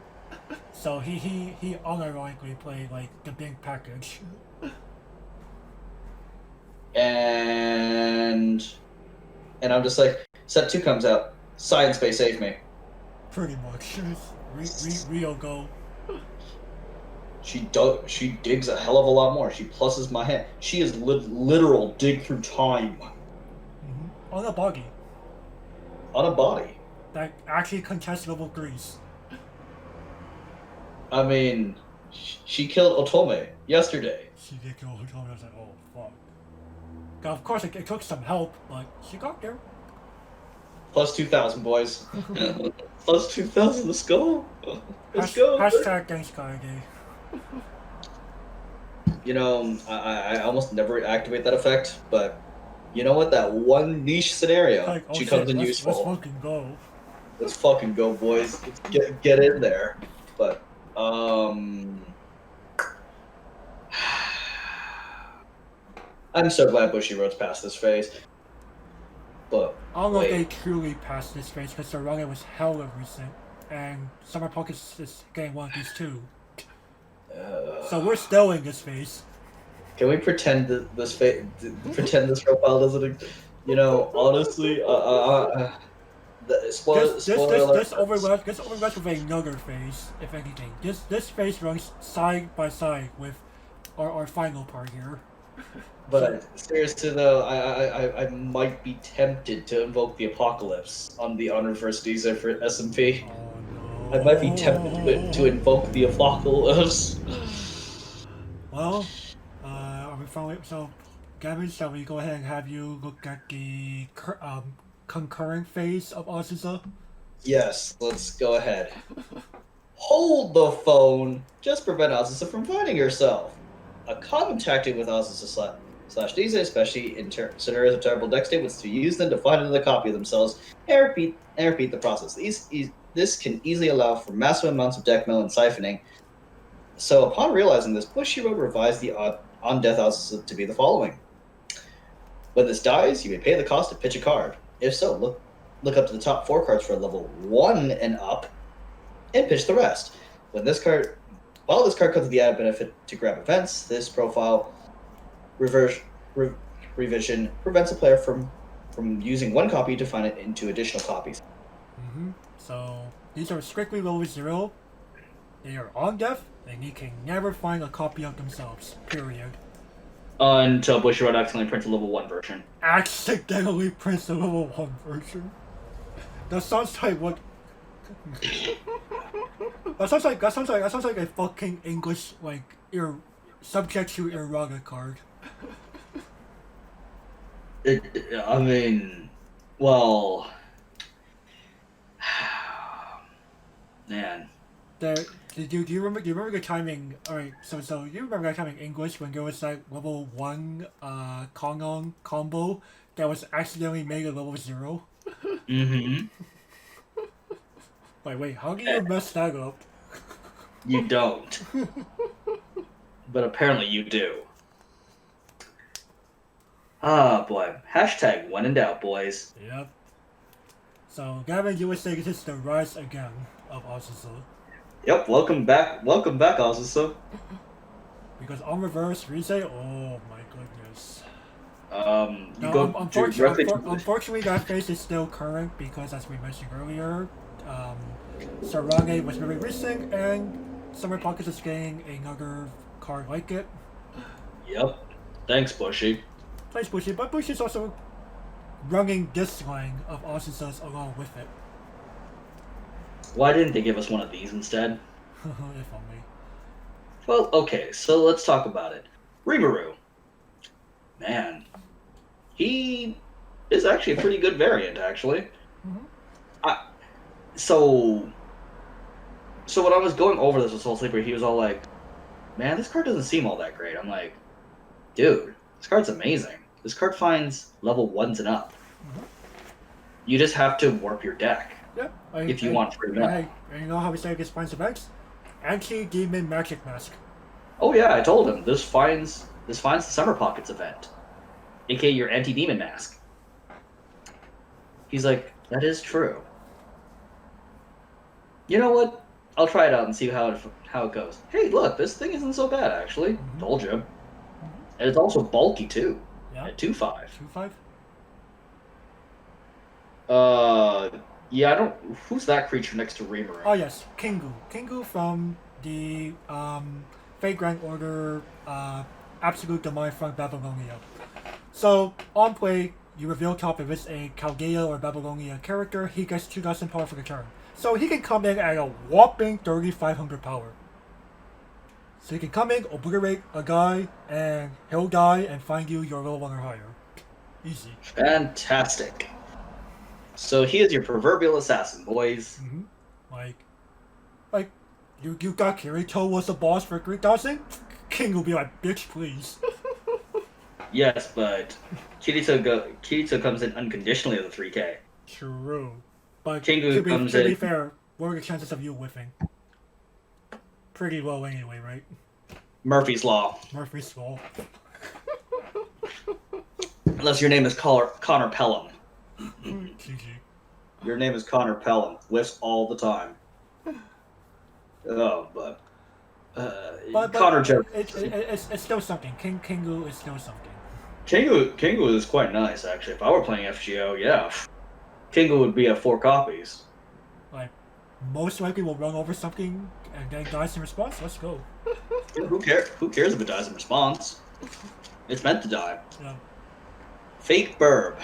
So he unironically played like the Bint package. And I'm just like, set 2 comes out. Science Bay, save me. Pretty much. Rio go. She digs a hell of a lot more. She pluses my hand. She is literal dig through time. Mm-hmm. On a body. On a body. That actually contests level 3s. I mean, she killed Otome yesterday. She did kill her. I was like, oh fuck. Now, of course, it took some help, but she got there. Plus 2,000, boys. Plus 2,000, let's go. Let's go. go. Hashtag thanks, Kage. You know, I almost never activate that effect, but you know what? That one niche scenario, Like, oh she shit, comes in let's useful. fucking go. Let's fucking go, boys. Let's get in there. But, I'm so glad Bushiroad's passed this phase. But I don't know if they truly passed this phase because Sarangi was hella recent, and Summer Pockets is getting one of these too. So we're still in this phase. Can we pretend that pretend this profile doesn't? You know, honestly, This overlaps with another phase, if anything. This phase runs side by side with our final part here. But seriously though, I might be tempted to invoke the apocalypse on the Honor vs. Diza for SMP. Oh no. I might be tempted to invoke the apocalypse. Well, are we finally so? Gavin, shall we go ahead and have you look at the concurrent phase of Azusa? Yes, let's go ahead. Hold the phone. Just prevent Azusa from finding herself. A common tactic with Azusa slash Diza, especially in scenarios of terrible deck state, was to use them to find another copy of themselves and repeat the process. This can easily allow for massive amounts of deck mill and siphoning. So upon realizing this, Bushiroad revised the on-death Azusa to be the following. When this dies, you may pay the cost to pitch a card. If so, look up to the top 4 cards for level 1 and up, and pitch the rest. While this card comes with the added benefit to grab events, this profile revision prevents a player from using one copy to find it into additional copies. Mm-hmm. So these are strictly level 0. They are on death, and you can never find a copy of themselves. Period. Until Bushiroad accidentally prints a level 1 version. Accidentally prints a level 1 version. That sounds like what? That sounds like a fucking English subject to errata card. I mean, well, man. Do you remember? Do you remember the timing? All right, so you remember that time in English when there was that level 1 Kong combo that was accidentally made a level 0? Mm-hmm. Like, wait, how do you mess that up? You don't, but apparently you do. Ah, boy. Hashtag when in doubt, boys. Yep. So, Gavin, you would say this is the rise again of Azusa. Yep, welcome back, Azusa. Because on reverse, Rise, oh my goodness. You Now, go directly to... unfortunately, that phase is still current because, as we mentioned earlier, Sarange was very recent and Summer Pockets is getting another card like it. Yep. Thanks, Bushy. Thanks, Bushy, but Bushy's also running this line of Azusa's along with it. Why didn't they give us one of these instead? If only. Well, okay, so let's talk about it. Rimuru. Man. He is actually a pretty good variant, actually. Mm-hmm. So when I was going over this with Soul Sleeper, he was all like, man, this card doesn't seem all that great. I'm like, dude, this card's amazing. This card finds level 1s and up. Mm-hmm. You just have to warp your deck. Yep. If you want free mana. And you know how we say this finds events? Anti-Demon Magic Mask. Oh yeah, I told him. This finds the Summer Pockets event. AKA your anti-demon mask. He's like, that is true. You know what? I'll try it out and see how it goes. Hey, look, this thing isn't so bad, actually. Mm-hmm. Told you. Mm-hmm. And it's also bulky, too. Yeah. At 2/5. 2/5? Yeah, I don't... Who's that creature next to Rimuru? Oh yes, Kingu. Kingu from the Fate Grand Order Absolute Domain from Babylonia. So, on play, you reveal top if it's a Chaldea or Babylonia character, he gets 2,000 power for the turn. So he can come in at a whopping 3,500 power. So he can come in, obliterate a guy, and he'll die and find you your level 1 or higher. Easy. Fantastic. So he is your proverbial assassin, boys. Mm-hmm. Like, you got Kirito was the boss for 3,000? King will be like, bitch, please. Yes, but Kirito comes in unconditionally with a 3K. True. But Kingu to be in. fair, what are the chances of you whiffing? Pretty low anyway, right? Murphy's Law. Murphy's Law. Unless your name is Connor Pelham. GG. Your name is Connor Pelham. Whiffs all the time. Oh, but Connor Jones. It's still something. Kingu is still something. Kingu is quite nice, actually. If I were playing FGO, yeah. Kingu would be at 4 copies. Like, most likely will run over something and then dies in response. Let's go. Who cares if it dies in response? It's meant to die. Yeah. Fake Burb.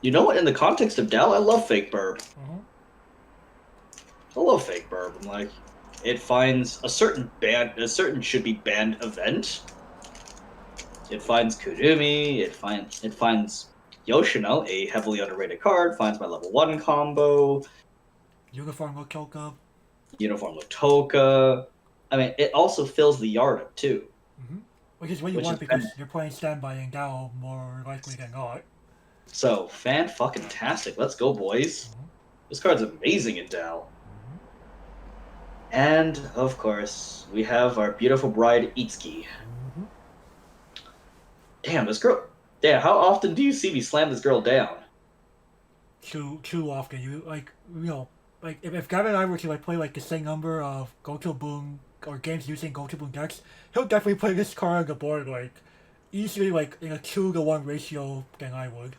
You know what? In the context of Dal, I love Fake Burb. Uh-huh. I love Fake Burb. I'm like, it finds a certain should be banned event. It finds Kurumi. It finds Yoshino, a heavily underrated card. Finds my level 1 combo. Uniform Lotoka. Uniform Lotoka. I mean, it also fills the yard up too. Mm-hmm. Which is what you want because you're playing standby and Dao more likely than not. So, fan-fucking-tastic. Let's go, boys. Mm-hmm. This card's amazing in Dao. Mm-hmm. And, of course, we have our beautiful bride, Itsuki. Mm-hmm. Damn, this girl... Damn, how often do you see me slam this girl down? Too often. If Gavin and I were to play the same number of Go-To Boon or games using Go-To Boon decks, he'll definitely play this card on the board easily in a 2-to-1 ratio than I would.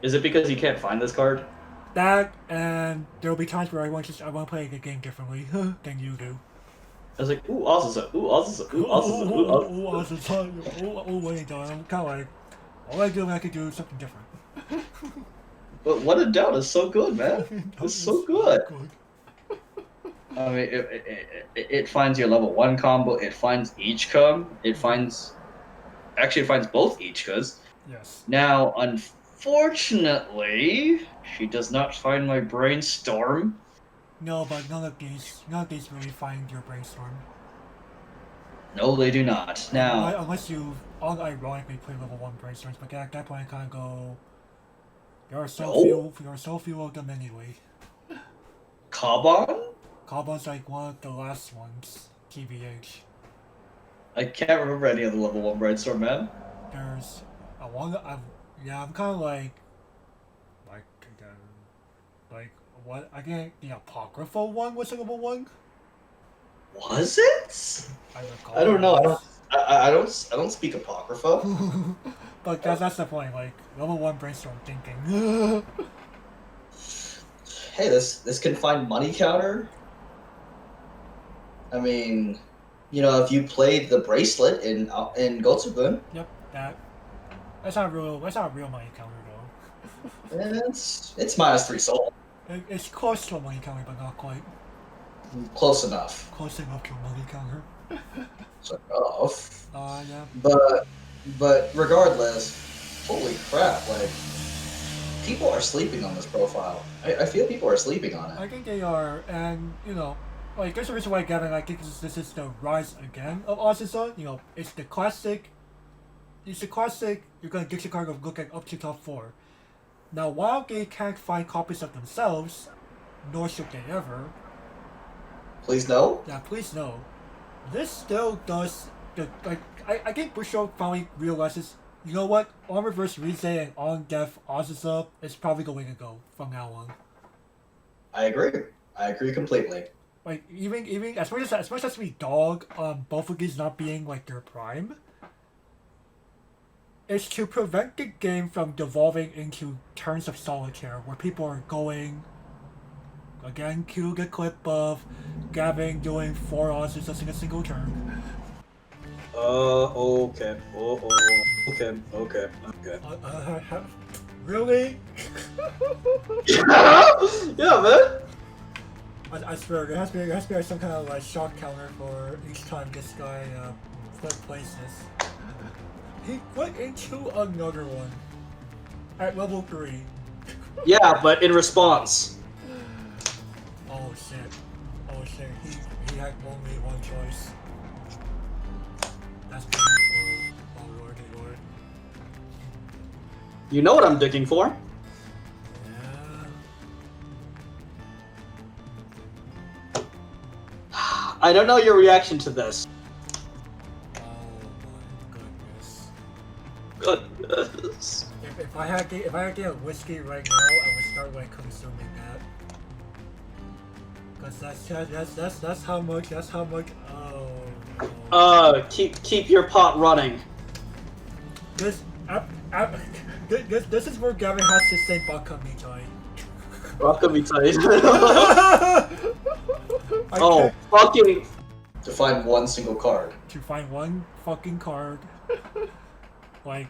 Is it because you can't find this card? That, and there'll be times where I want to play the game differently than you do. I was like, ooh, Azusa, ooh, Azusa, ooh, Azusa, ooh, Azusa. Ooh, Azusa, wait, I'm kind of all I do, I could do something different. But What a Doubt is so good, man. It's so good. I mean, it finds your level 1 combo. It finds Ichika. It finds both Ichikas. Yes. Now, unfortunately, she does not find my brainstorm. No, but none of these really find your brainstorm. No, they do not. Now, Unless you unironically play level 1 brainstorms, but at that point I kind of go, there are so few of them anyway. Kaban? Kaban's like one of the last ones, TBH. I can't remember any of the level 1 brainstorm, man. There's a one. I'm kind of like what? I think the apocryphal one was a level 1. Was it? I I don't know. I don't speak Apocrypha. But that's the point. Like level 1 brainstorm thinking. Hey, this can find money counter. I mean, if you played the bracelet in Gotsubun. Yep, that's not real money counter though. It's -3 soul. It's close to a money counter, but not quite. Close enough. Close enough to a money counter. Sort of. Yeah. But regardless, holy crap! Like, people are sleeping on this profile. I feel people are sleeping on it. I think they are, and like there's a reason why Gavin. I think this is the rise again of Azusa. It's the classic. It's the classic. You're gonna get your card of looking up to top 4. Now, while they can't find copies of themselves, nor should they ever. Please no. Yeah, please no. This still does I think Busho finally realizes, you know what, on reverse Rize and on death Azusa is probably the way to go from now on. I agree completely. Like even as much as we dog both of these not being like their prime, it's to prevent the game from devolving into turns of solitaire where people are going. Again, cue the clip of Gavin doing 4 Azusas in a single turn. Okay. Okay. Really? Yeah, man. I swear, there has to be some kind of like shock counter for each time this guy plays this. He went into another one at level 3. Yeah, but in response. Oh shit. He had only one choice. That's pretty cool. Oh lord. You know what I'm digging for? Yeah. I don't know your reaction to this. Oh my goodness. If I had to get a whiskey right now, I would start like consuming that. Cause that's how much. Oh. Keep your pot running. This is where Gavin has to say Bakamitai. Bakamitai. Oh, fucking. To find one single card. To find one fucking card. Like,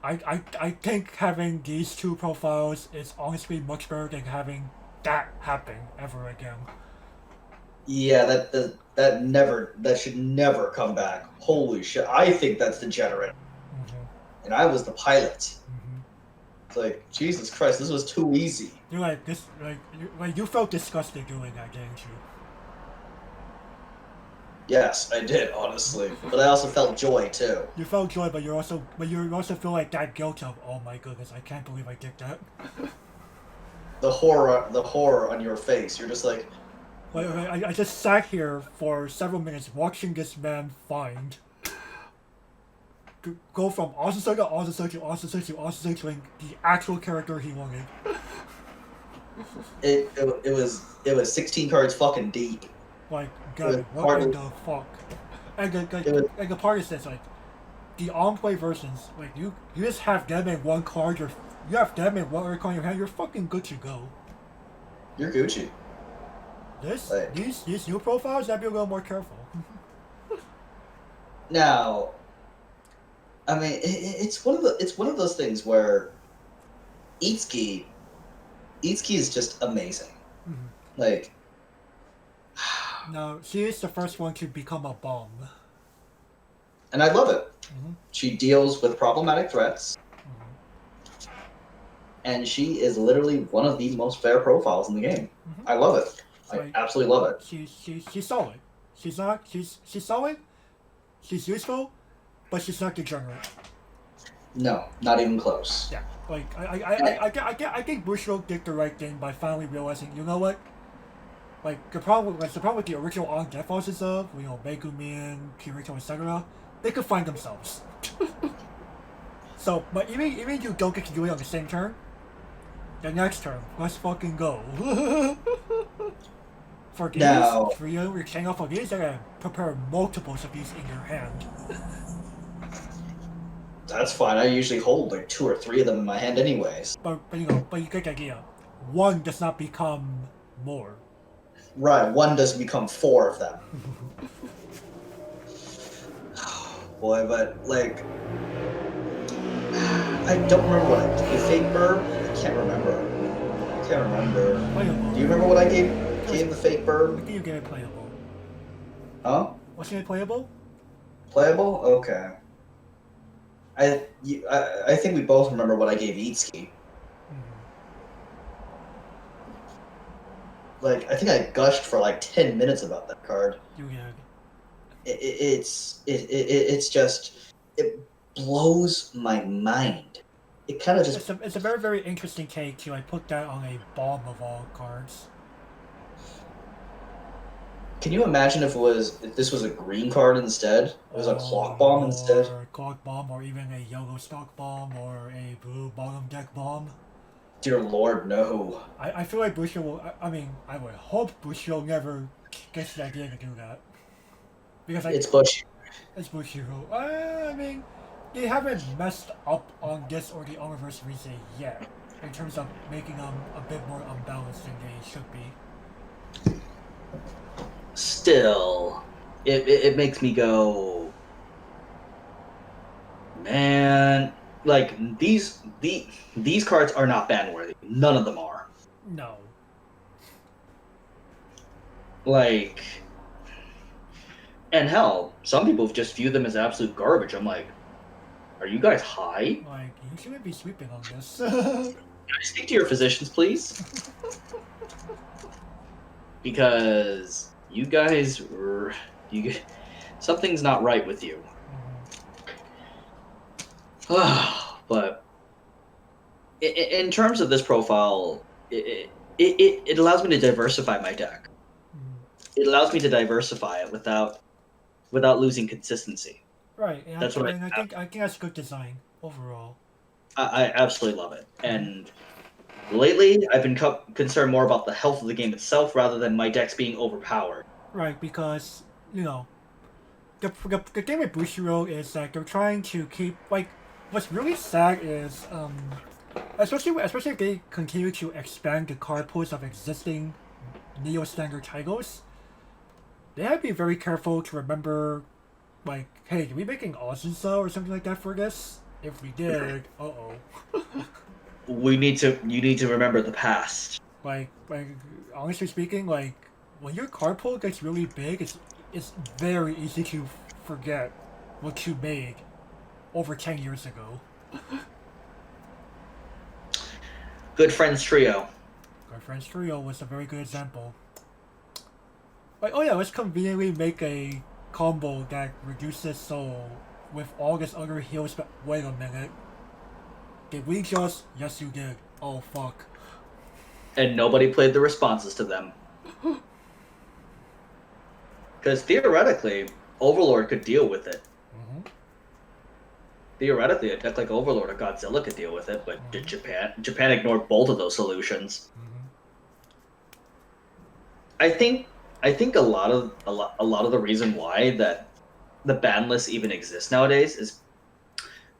I think having these 2 profiles is honestly much better than having that happen ever again. Yeah, that should never come back. Holy shit! I think that's degenerate. Mm-hmm. And I was the pilot. Mm-hmm. It's like, Jesus Christ, this was too easy. You're like this, you felt disgusted doing that, didn't you? Yes, I did, honestly. But I also felt joy too. You felt joy, but you also feel like that guilt of, oh my goodness, I can't believe I did that. The horror on your face. You're just like, I just sat here for several minutes watching this man go from Azusa to Azusa to Azusa to Azusa to the actual character he wanted. it was 16 cards fucking deep. Like, God, what in the fuck? And the part is this, like, the on-play versions, like, you just have them in one card, you have them in one other card in your hand, you're fucking good to go. You're Gucci. These new profiles, gotta be a little more careful. Now, I mean, it's one of those things where Itsuki is just amazing. Mm-hmm. Like, No, she is the first one to become a bomb. And I love it. Mm-hmm. She deals with problematic threats, Mm-hmm. and she is literally one of the most fair profiles in the game. Mm-hmm. I love it. I Like, absolutely love it. she's solid. She's solid. She's useful, but she's not degenerate. No, not even close. Yeah. Like I think Bushro did the right thing by finally realizing, you know what? Like the problem with the original on death bosses of, Megumin, Kirito, etc. They could find themselves. So, but even you don't get to do it on the same turn. The next turn, let's fucking go. For these, Now- for you, you're saying off of these, you're gonna prepare multiples of these in your hand. That's fine. I usually hold like 2 or 3 of them in my hand, anyways. But you get the idea. One does not become more. Right, one doesn't become 4 of them. Boy, but like, I don't remember what I gave Fate Burb. I can't remember. Playable. Do you remember what I gave the Fate I Burb? think you get it playable. Huh? Wasn't it playable? Playable? Okay. I think we both remember what I gave Itsuki. Like, I think I gushed for like 10 minutes about that card. You get it. It's just, it blows my mind. It kind of just, It's a very, very interesting take to put that on a bomb of all cards. can you imagine if this was a green card instead? It was a clock bomb instead. Or a clock bomb, or even a yellow stock bomb, or a blue bottom deck bomb. Dear Lord, no. I feel like Bushido will. I mean, I would hope Bushido never gets the idea to do that. Because It's Bush. It's Bushido. I mean, they haven't messed up on this or the Omniverse Rize yet, in terms of making them a bit more unbalanced than they should be. Still, it makes me go, man. Like these cards are not ban worthy. None of them are. No. Like, and hell, some people just view them as absolute garbage. I'm like, are you guys high? Like, you shouldn't be sweeping on this. Can I speak to your physicians, please? Because you guys, something's not right with you. But in terms of this profile, it allows me to diversify my deck. It allows me to diversify it without losing consistency. Right, and That's I think that's good design overall. I absolutely love it. And lately, I've been concerned more about the health of the game itself rather than my decks being overpowered. Right, because the thing with Bushido is that they're trying to keep what's really sad is especially if they continue to expand the card pools of existing Neo Standard titles, they have to be very careful to remember, like, hey, did we make an Azusa or something like that for this? If we did, You need to remember the past. Like honestly speaking, like when your card pool gets really big, it's very easy to forget what you made over 10 years ago. Good Friends Trio. Our Friends Trio was a very good example. Like, oh yeah, let's conveniently make a combo that reduces soul with all this other heals, but wait a minute. Did we just? Yes, you did. Oh, fuck. And nobody played the responses to them. Because theoretically, Overlord could deal with it. Mm-hmm. Theoretically, a deck like Overlord or Godzilla could deal with it, but Japan ignored both of those solutions. Mm-hmm. I think a lot of the reason why that the ban list even exists nowadays is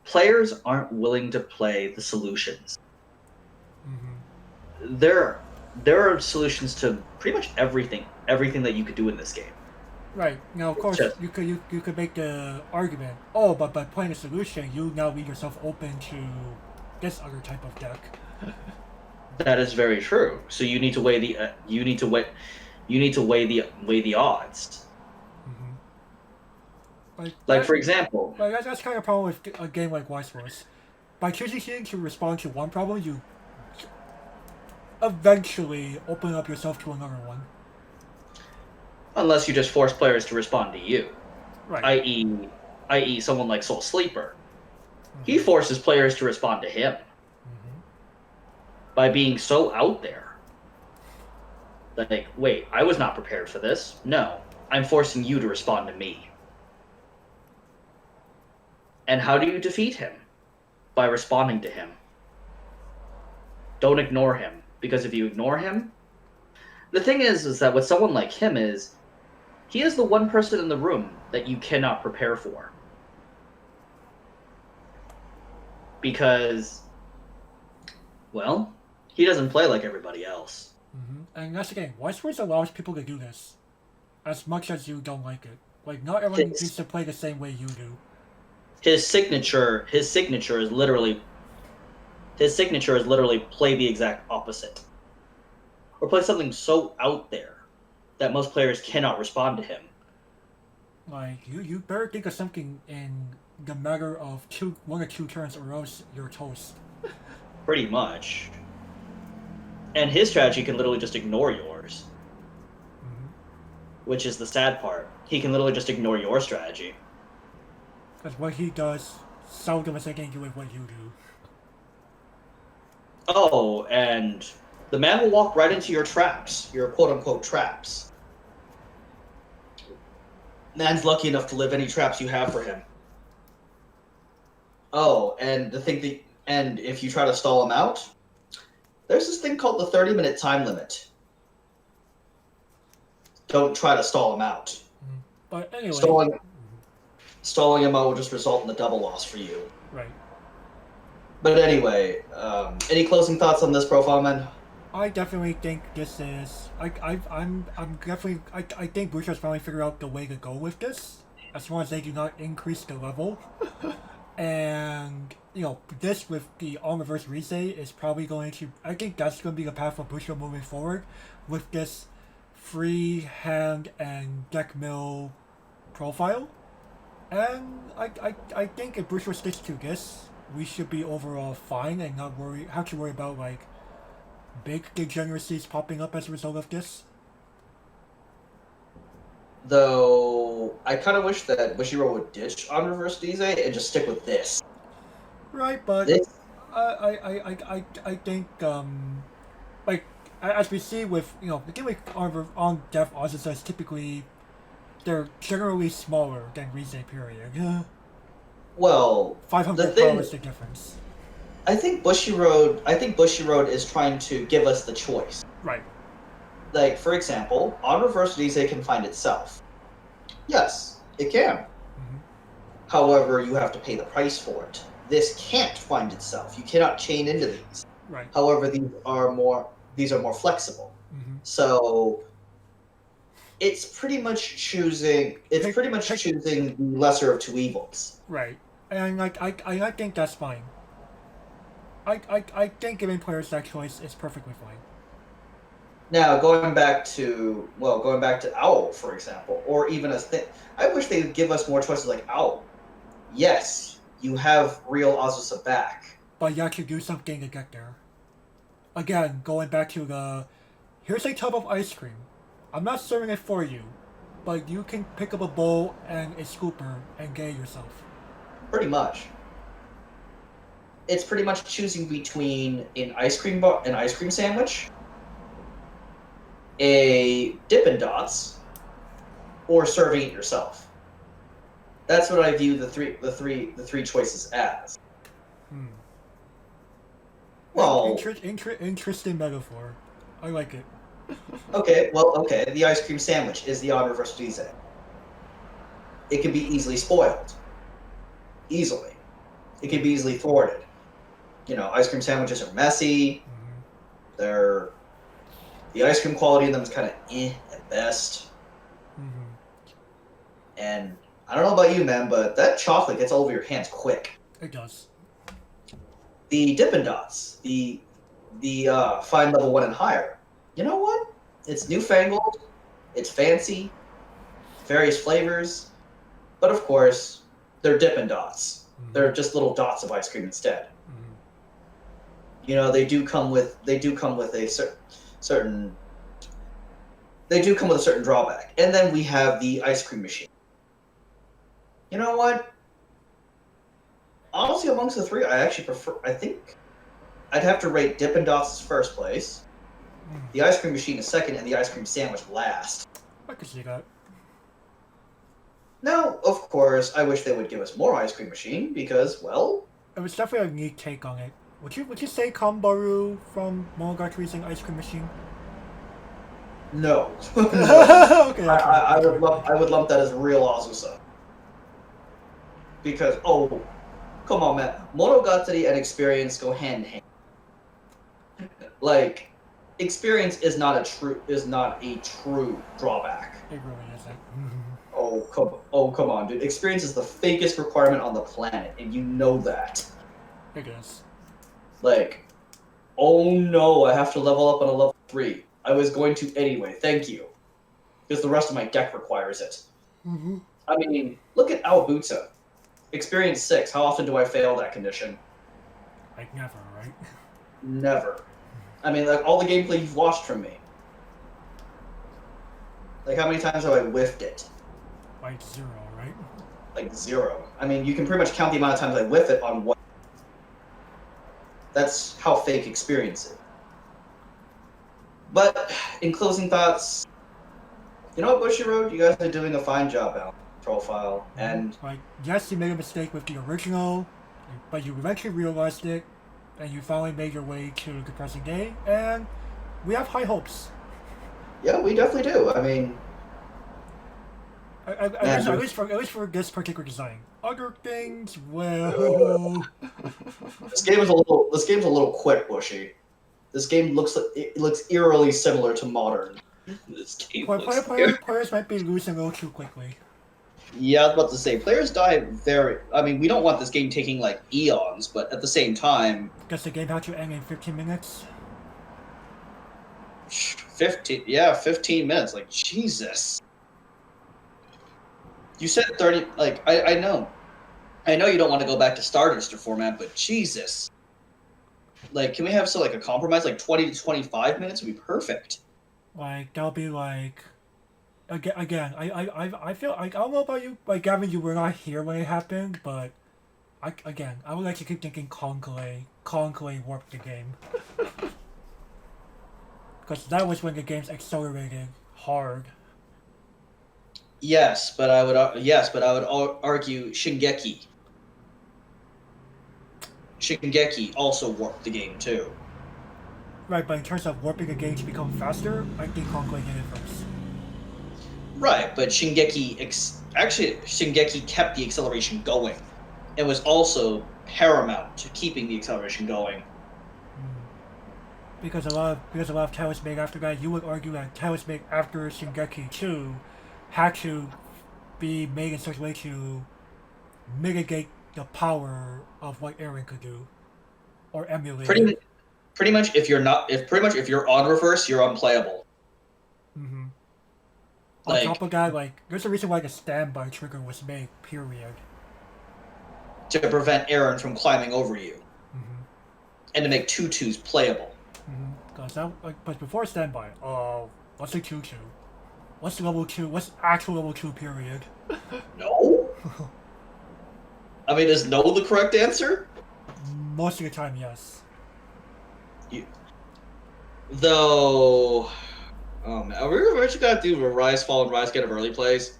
players aren't willing to play the solutions. Mm-hmm. There are solutions to pretty much everything that you could do in this game. Right. Now, of course, you could make the argument, oh, but by playing a solution, you now leave yourself open to this other type of deck. That is very true. So you need to weigh You need to weigh the odds. Mm-hmm. Like for example, That's kind of a problem with a game like Weiss Schwarz. By choosing to respond to one problem, you eventually open up yourself to another one. unless you just force players to respond to you, Right. i.e., someone like Soul Sleeper, he forces players to respond to him by being so out there. Like, wait, I was not prepared for this. No, I'm forcing you to respond to me. And how do you defeat him? By responding to him. Don't ignore him, because if you ignore him, the thing is that with someone like him is, he is the one person in the room that you cannot prepare for. Because, well, he doesn't play like everybody else. Mm-hmm. And that's the game. Weiss Schwarz allows people to do this, as much as you don't like it. Like, not everyone needs to play the same way you do. His signature is literally play the exact opposite. Or play something so out there that most players cannot respond to him. Like, you better think of something in the matter of 1 or 2 turns, or else you're toast. Pretty much. And his strategy can literally just ignore yours. Mm-hmm. Which is the sad part. He can literally just ignore your strategy. Because what he does seldom has anything to do with what you do. Oh, and the man will walk right into your traps. Your quote-unquote traps. Man's lucky enough to live any traps you have for him. Oh, and and if you try to stall him out, there's this thing called the 30-minute time limit. Don't try to stall him out. Mm-hmm. But anyway... Stalling him out will just result in a double loss for you. Right. But anyway, any closing thoughts on this profile, man? I definitely think this is... I think Butcher's finally figured out the way to go with this, as long as they do not increase the level. And, this with the on-reverse Rise is probably going to... I think that's going to be the path for Butcher moving forward, with this free hand and deck mill profile. And I think if Butcher sticks to this, we should be overall fine and not have to worry about, like, big degeneracies popping up as a result of this. Though, I kind of wish that Bushiroad would ditch on reverse Dize and just stick with this. Right, but this... I think, like, as we see with, the game like on Death Azusa is typically, they're generally smaller than Rise period. Well, 500 power is the difference. I think Bushiroad is trying to give us the choice. Right. Like, for example, on reverse Dize can find itself. Yes, it can. Mm-hmm. However, you have to pay the price for it. This can't find itself. You cannot chain into these. Right. However, these are more flexible. Mm-hmm. So it's pretty much choosing the lesser of two evils. Right. And I think that's fine. I think giving players that choice is perfectly fine. Now, going back to Owl, for example, or even I wish they would give us more choices like Owl. Yes, you have real Azusa back. But you have to do something to get there. Again, going back to here's a tub of ice cream. I'm not serving it for you, but you can pick up a bowl and a scooper and get it yourself. Pretty much. It's pretty much choosing between an ice cream sandwich, a Dippin' Dots, or serving it yourself. That's what I view the three choices as. Well, interesting metaphor. I like it. Okay, the ice cream sandwich is the on reverse Dize. It can be easily spoiled. Easily. It can be easily thwarted. Ice cream sandwiches are messy. Mm-hmm. The ice cream quality in them is kind of at best. Mm-hmm. And I don't know about you, man, but that chocolate gets all over your hands quick. It does. The Dippin' Dots, the fine level 1 and higher. You know what? It's newfangled. It's fancy, various flavors, but of course, they're Dippin' Dots. Mm-hmm. They're just little dots of ice cream instead. Mm-hmm. You know, they do come with a certain drawback. And then we have the ice cream machine. You know what? Honestly, amongst the three, I think I'd have to rate Dippin' Dots as first place, the ice cream machine is second, and the ice cream sandwich last. I could see that. Now, of course, I wish they would give us more ice cream machine because, well, It was definitely a neat take on it. Would you say Kambaru from Monogatari is an ice cream machine? no. Okay. I would lump that as real Azusa. Because, oh, come on, man. Monogatari and experience go hand in hand. Like, experience is not a true drawback. It really isn't. Oh, come on, dude. Experience is the fakest requirement on the planet, and you know that. It is. Like, oh no, I have to level up on a level 3. I was going to anyway, thank you. Because the rest of my deck requires it. Mm-hmm. I mean, look at Azusa. Experience 6, how often do I fail that condition? Like never, right? Never. I mean, like, all the gameplay you've watched from me. Like, how many times have I whiffed it? Like 0, right? Like 0. I mean, you can pretty much count the amount of times I whiff it on one. That's how fake experience is. But, in closing thoughts, you know what, Bushiroad? You guys are doing a fine job out profile, and Like, yes, you made a mistake with the original, but you eventually realized it, and you finally made your way to the present day, and we have high hopes. yeah, we definitely do. I mean, At least for this particular design. Other things, well, this game's a little quick, Bushy. This game looks eerily similar to modern. This game looks players might be losing a little too quickly. Yeah, I was about to say, players die very... I mean, we don't want this game taking, like, eons, but at the same time... Does the game have to end in 15 minutes? 15 minutes, like, Jesus. You said 30... Like, I know. I know you don't want to go back to Stardust format, but Jesus. Like, can we have, a compromise? Like, 20 to 25 minutes would be perfect. Like, that'll be like... Again, I feel like, I don't know about you, like, Gavin, you were not here when it happened, but I would like to keep thinking Conclave warped the game. Because that was when the game's accelerated hard. Yes, but I would argue Shingeki. Shingeki also warped the game too. Right, but in terms of warping a game to become faster, I think Conclave did it first. Right, but Shingeki kept the acceleration going. It was also paramount to keeping the acceleration going. Because a lot of titles made after that, you would argue that titles made after Shingeki 2 had to be made in such a way to mitigate the power of what Eren could do, or emulate. Pretty much, if you're on reverse, you're unplayable. Mm-hmm. Like, on top of that, like, there's a reason why the standby trigger was made. Period. To prevent Eren from climbing over you, Mm-hmm. and to make tutus playable. Mm-hmm. But before standby, what's a tutu? What's level 2? What's actual level 2? Period. No. I mean, is no the correct answer? Most of the time, yes. Though, oh man, are we actually gotta do a Rise, Fall, and Rise get of early plays?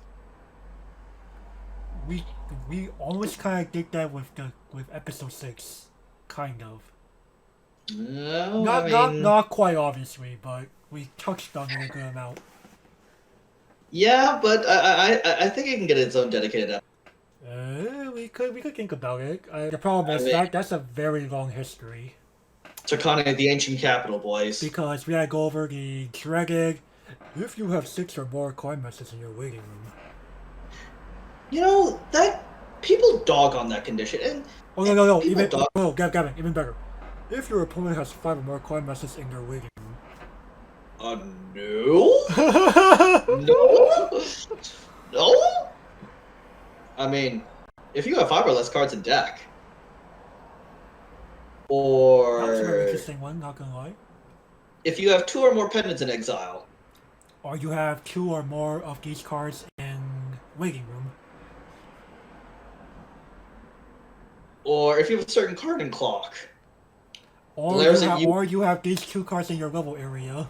We always kind of did that with episode 6, kind of. No, Not quite obviously, but we touched on it a good amount. Yeah, but I think it can get its own dedicated episode. We could think about it. The problem is that's a very long history. Takane, the ancient capital, boys. Because we gotta go over the dreaded, if you have 6 or more coin messes in your waiting room. You know, that people dog on that condition. And no. Gavin, even better. If your opponent has 5 or more coin messes in their waiting room. No? No? No? I mean, if you have 5 or less cards in deck, That's a very or interesting one, not gonna lie. if you have 2 or more pendants in exile, Or you have 2 or more of these cards in waiting room. or if you have a certain card in clock, Or Glares at you. or you have these 2 cards in your level area.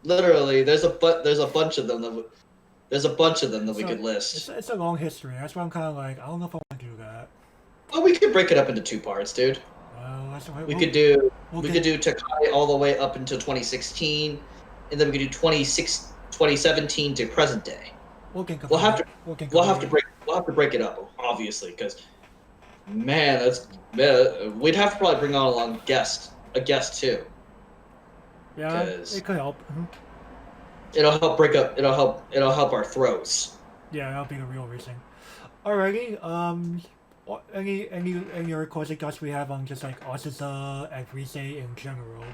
Literally, there's a bunch of them that we So, could list. It's a long history. That's why I'm kind of like, I don't know if I want to do that. Well, we could break it up into 2 parts, dude. We could do Takai all the way up until 2016, and then we could do 2017 to present day. We'll have to break it up, obviously, because man, we'd have to probably bring on a guest too. Yeah, it could help. It'll help break up. It'll help our throats. Yeah, that'll be the real reason. Alrighty. Any other closing thoughts we have on just like Azusa and Rise in general?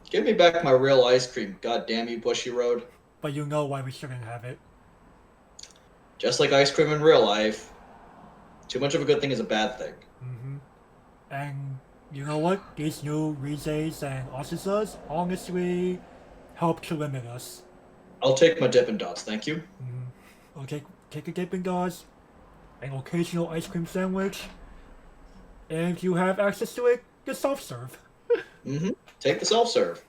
Give me back my real ice cream, god damn you, Bushy Road. But you know why we shouldn't have it. Just like ice cream in real life, too much of a good thing is a bad thing. And you know what? These new Rises and Azusas honestly help to limit us. I'll take my Dippin' Dots, thank you. I'll take a Dippin' Dots, an occasional ice cream sandwich, and if you have access to it, the self-serve. Take the self-serve.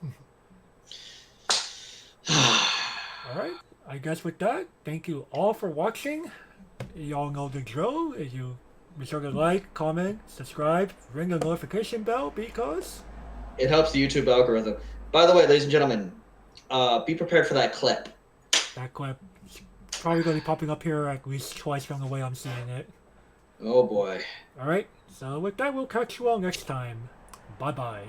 Alright, I guess with that, thank you all for watching. Y'all know the drill. If you be sure to like, comment, subscribe, ring the notification bell because it helps the YouTube algorithm. By the way, ladies and gentlemen, be prepared for that clip. That clip is probably going to be popping up here at least twice from the way I'm seeing it. Oh boy. Alright, so with that, we'll catch you all next time. Bye-bye.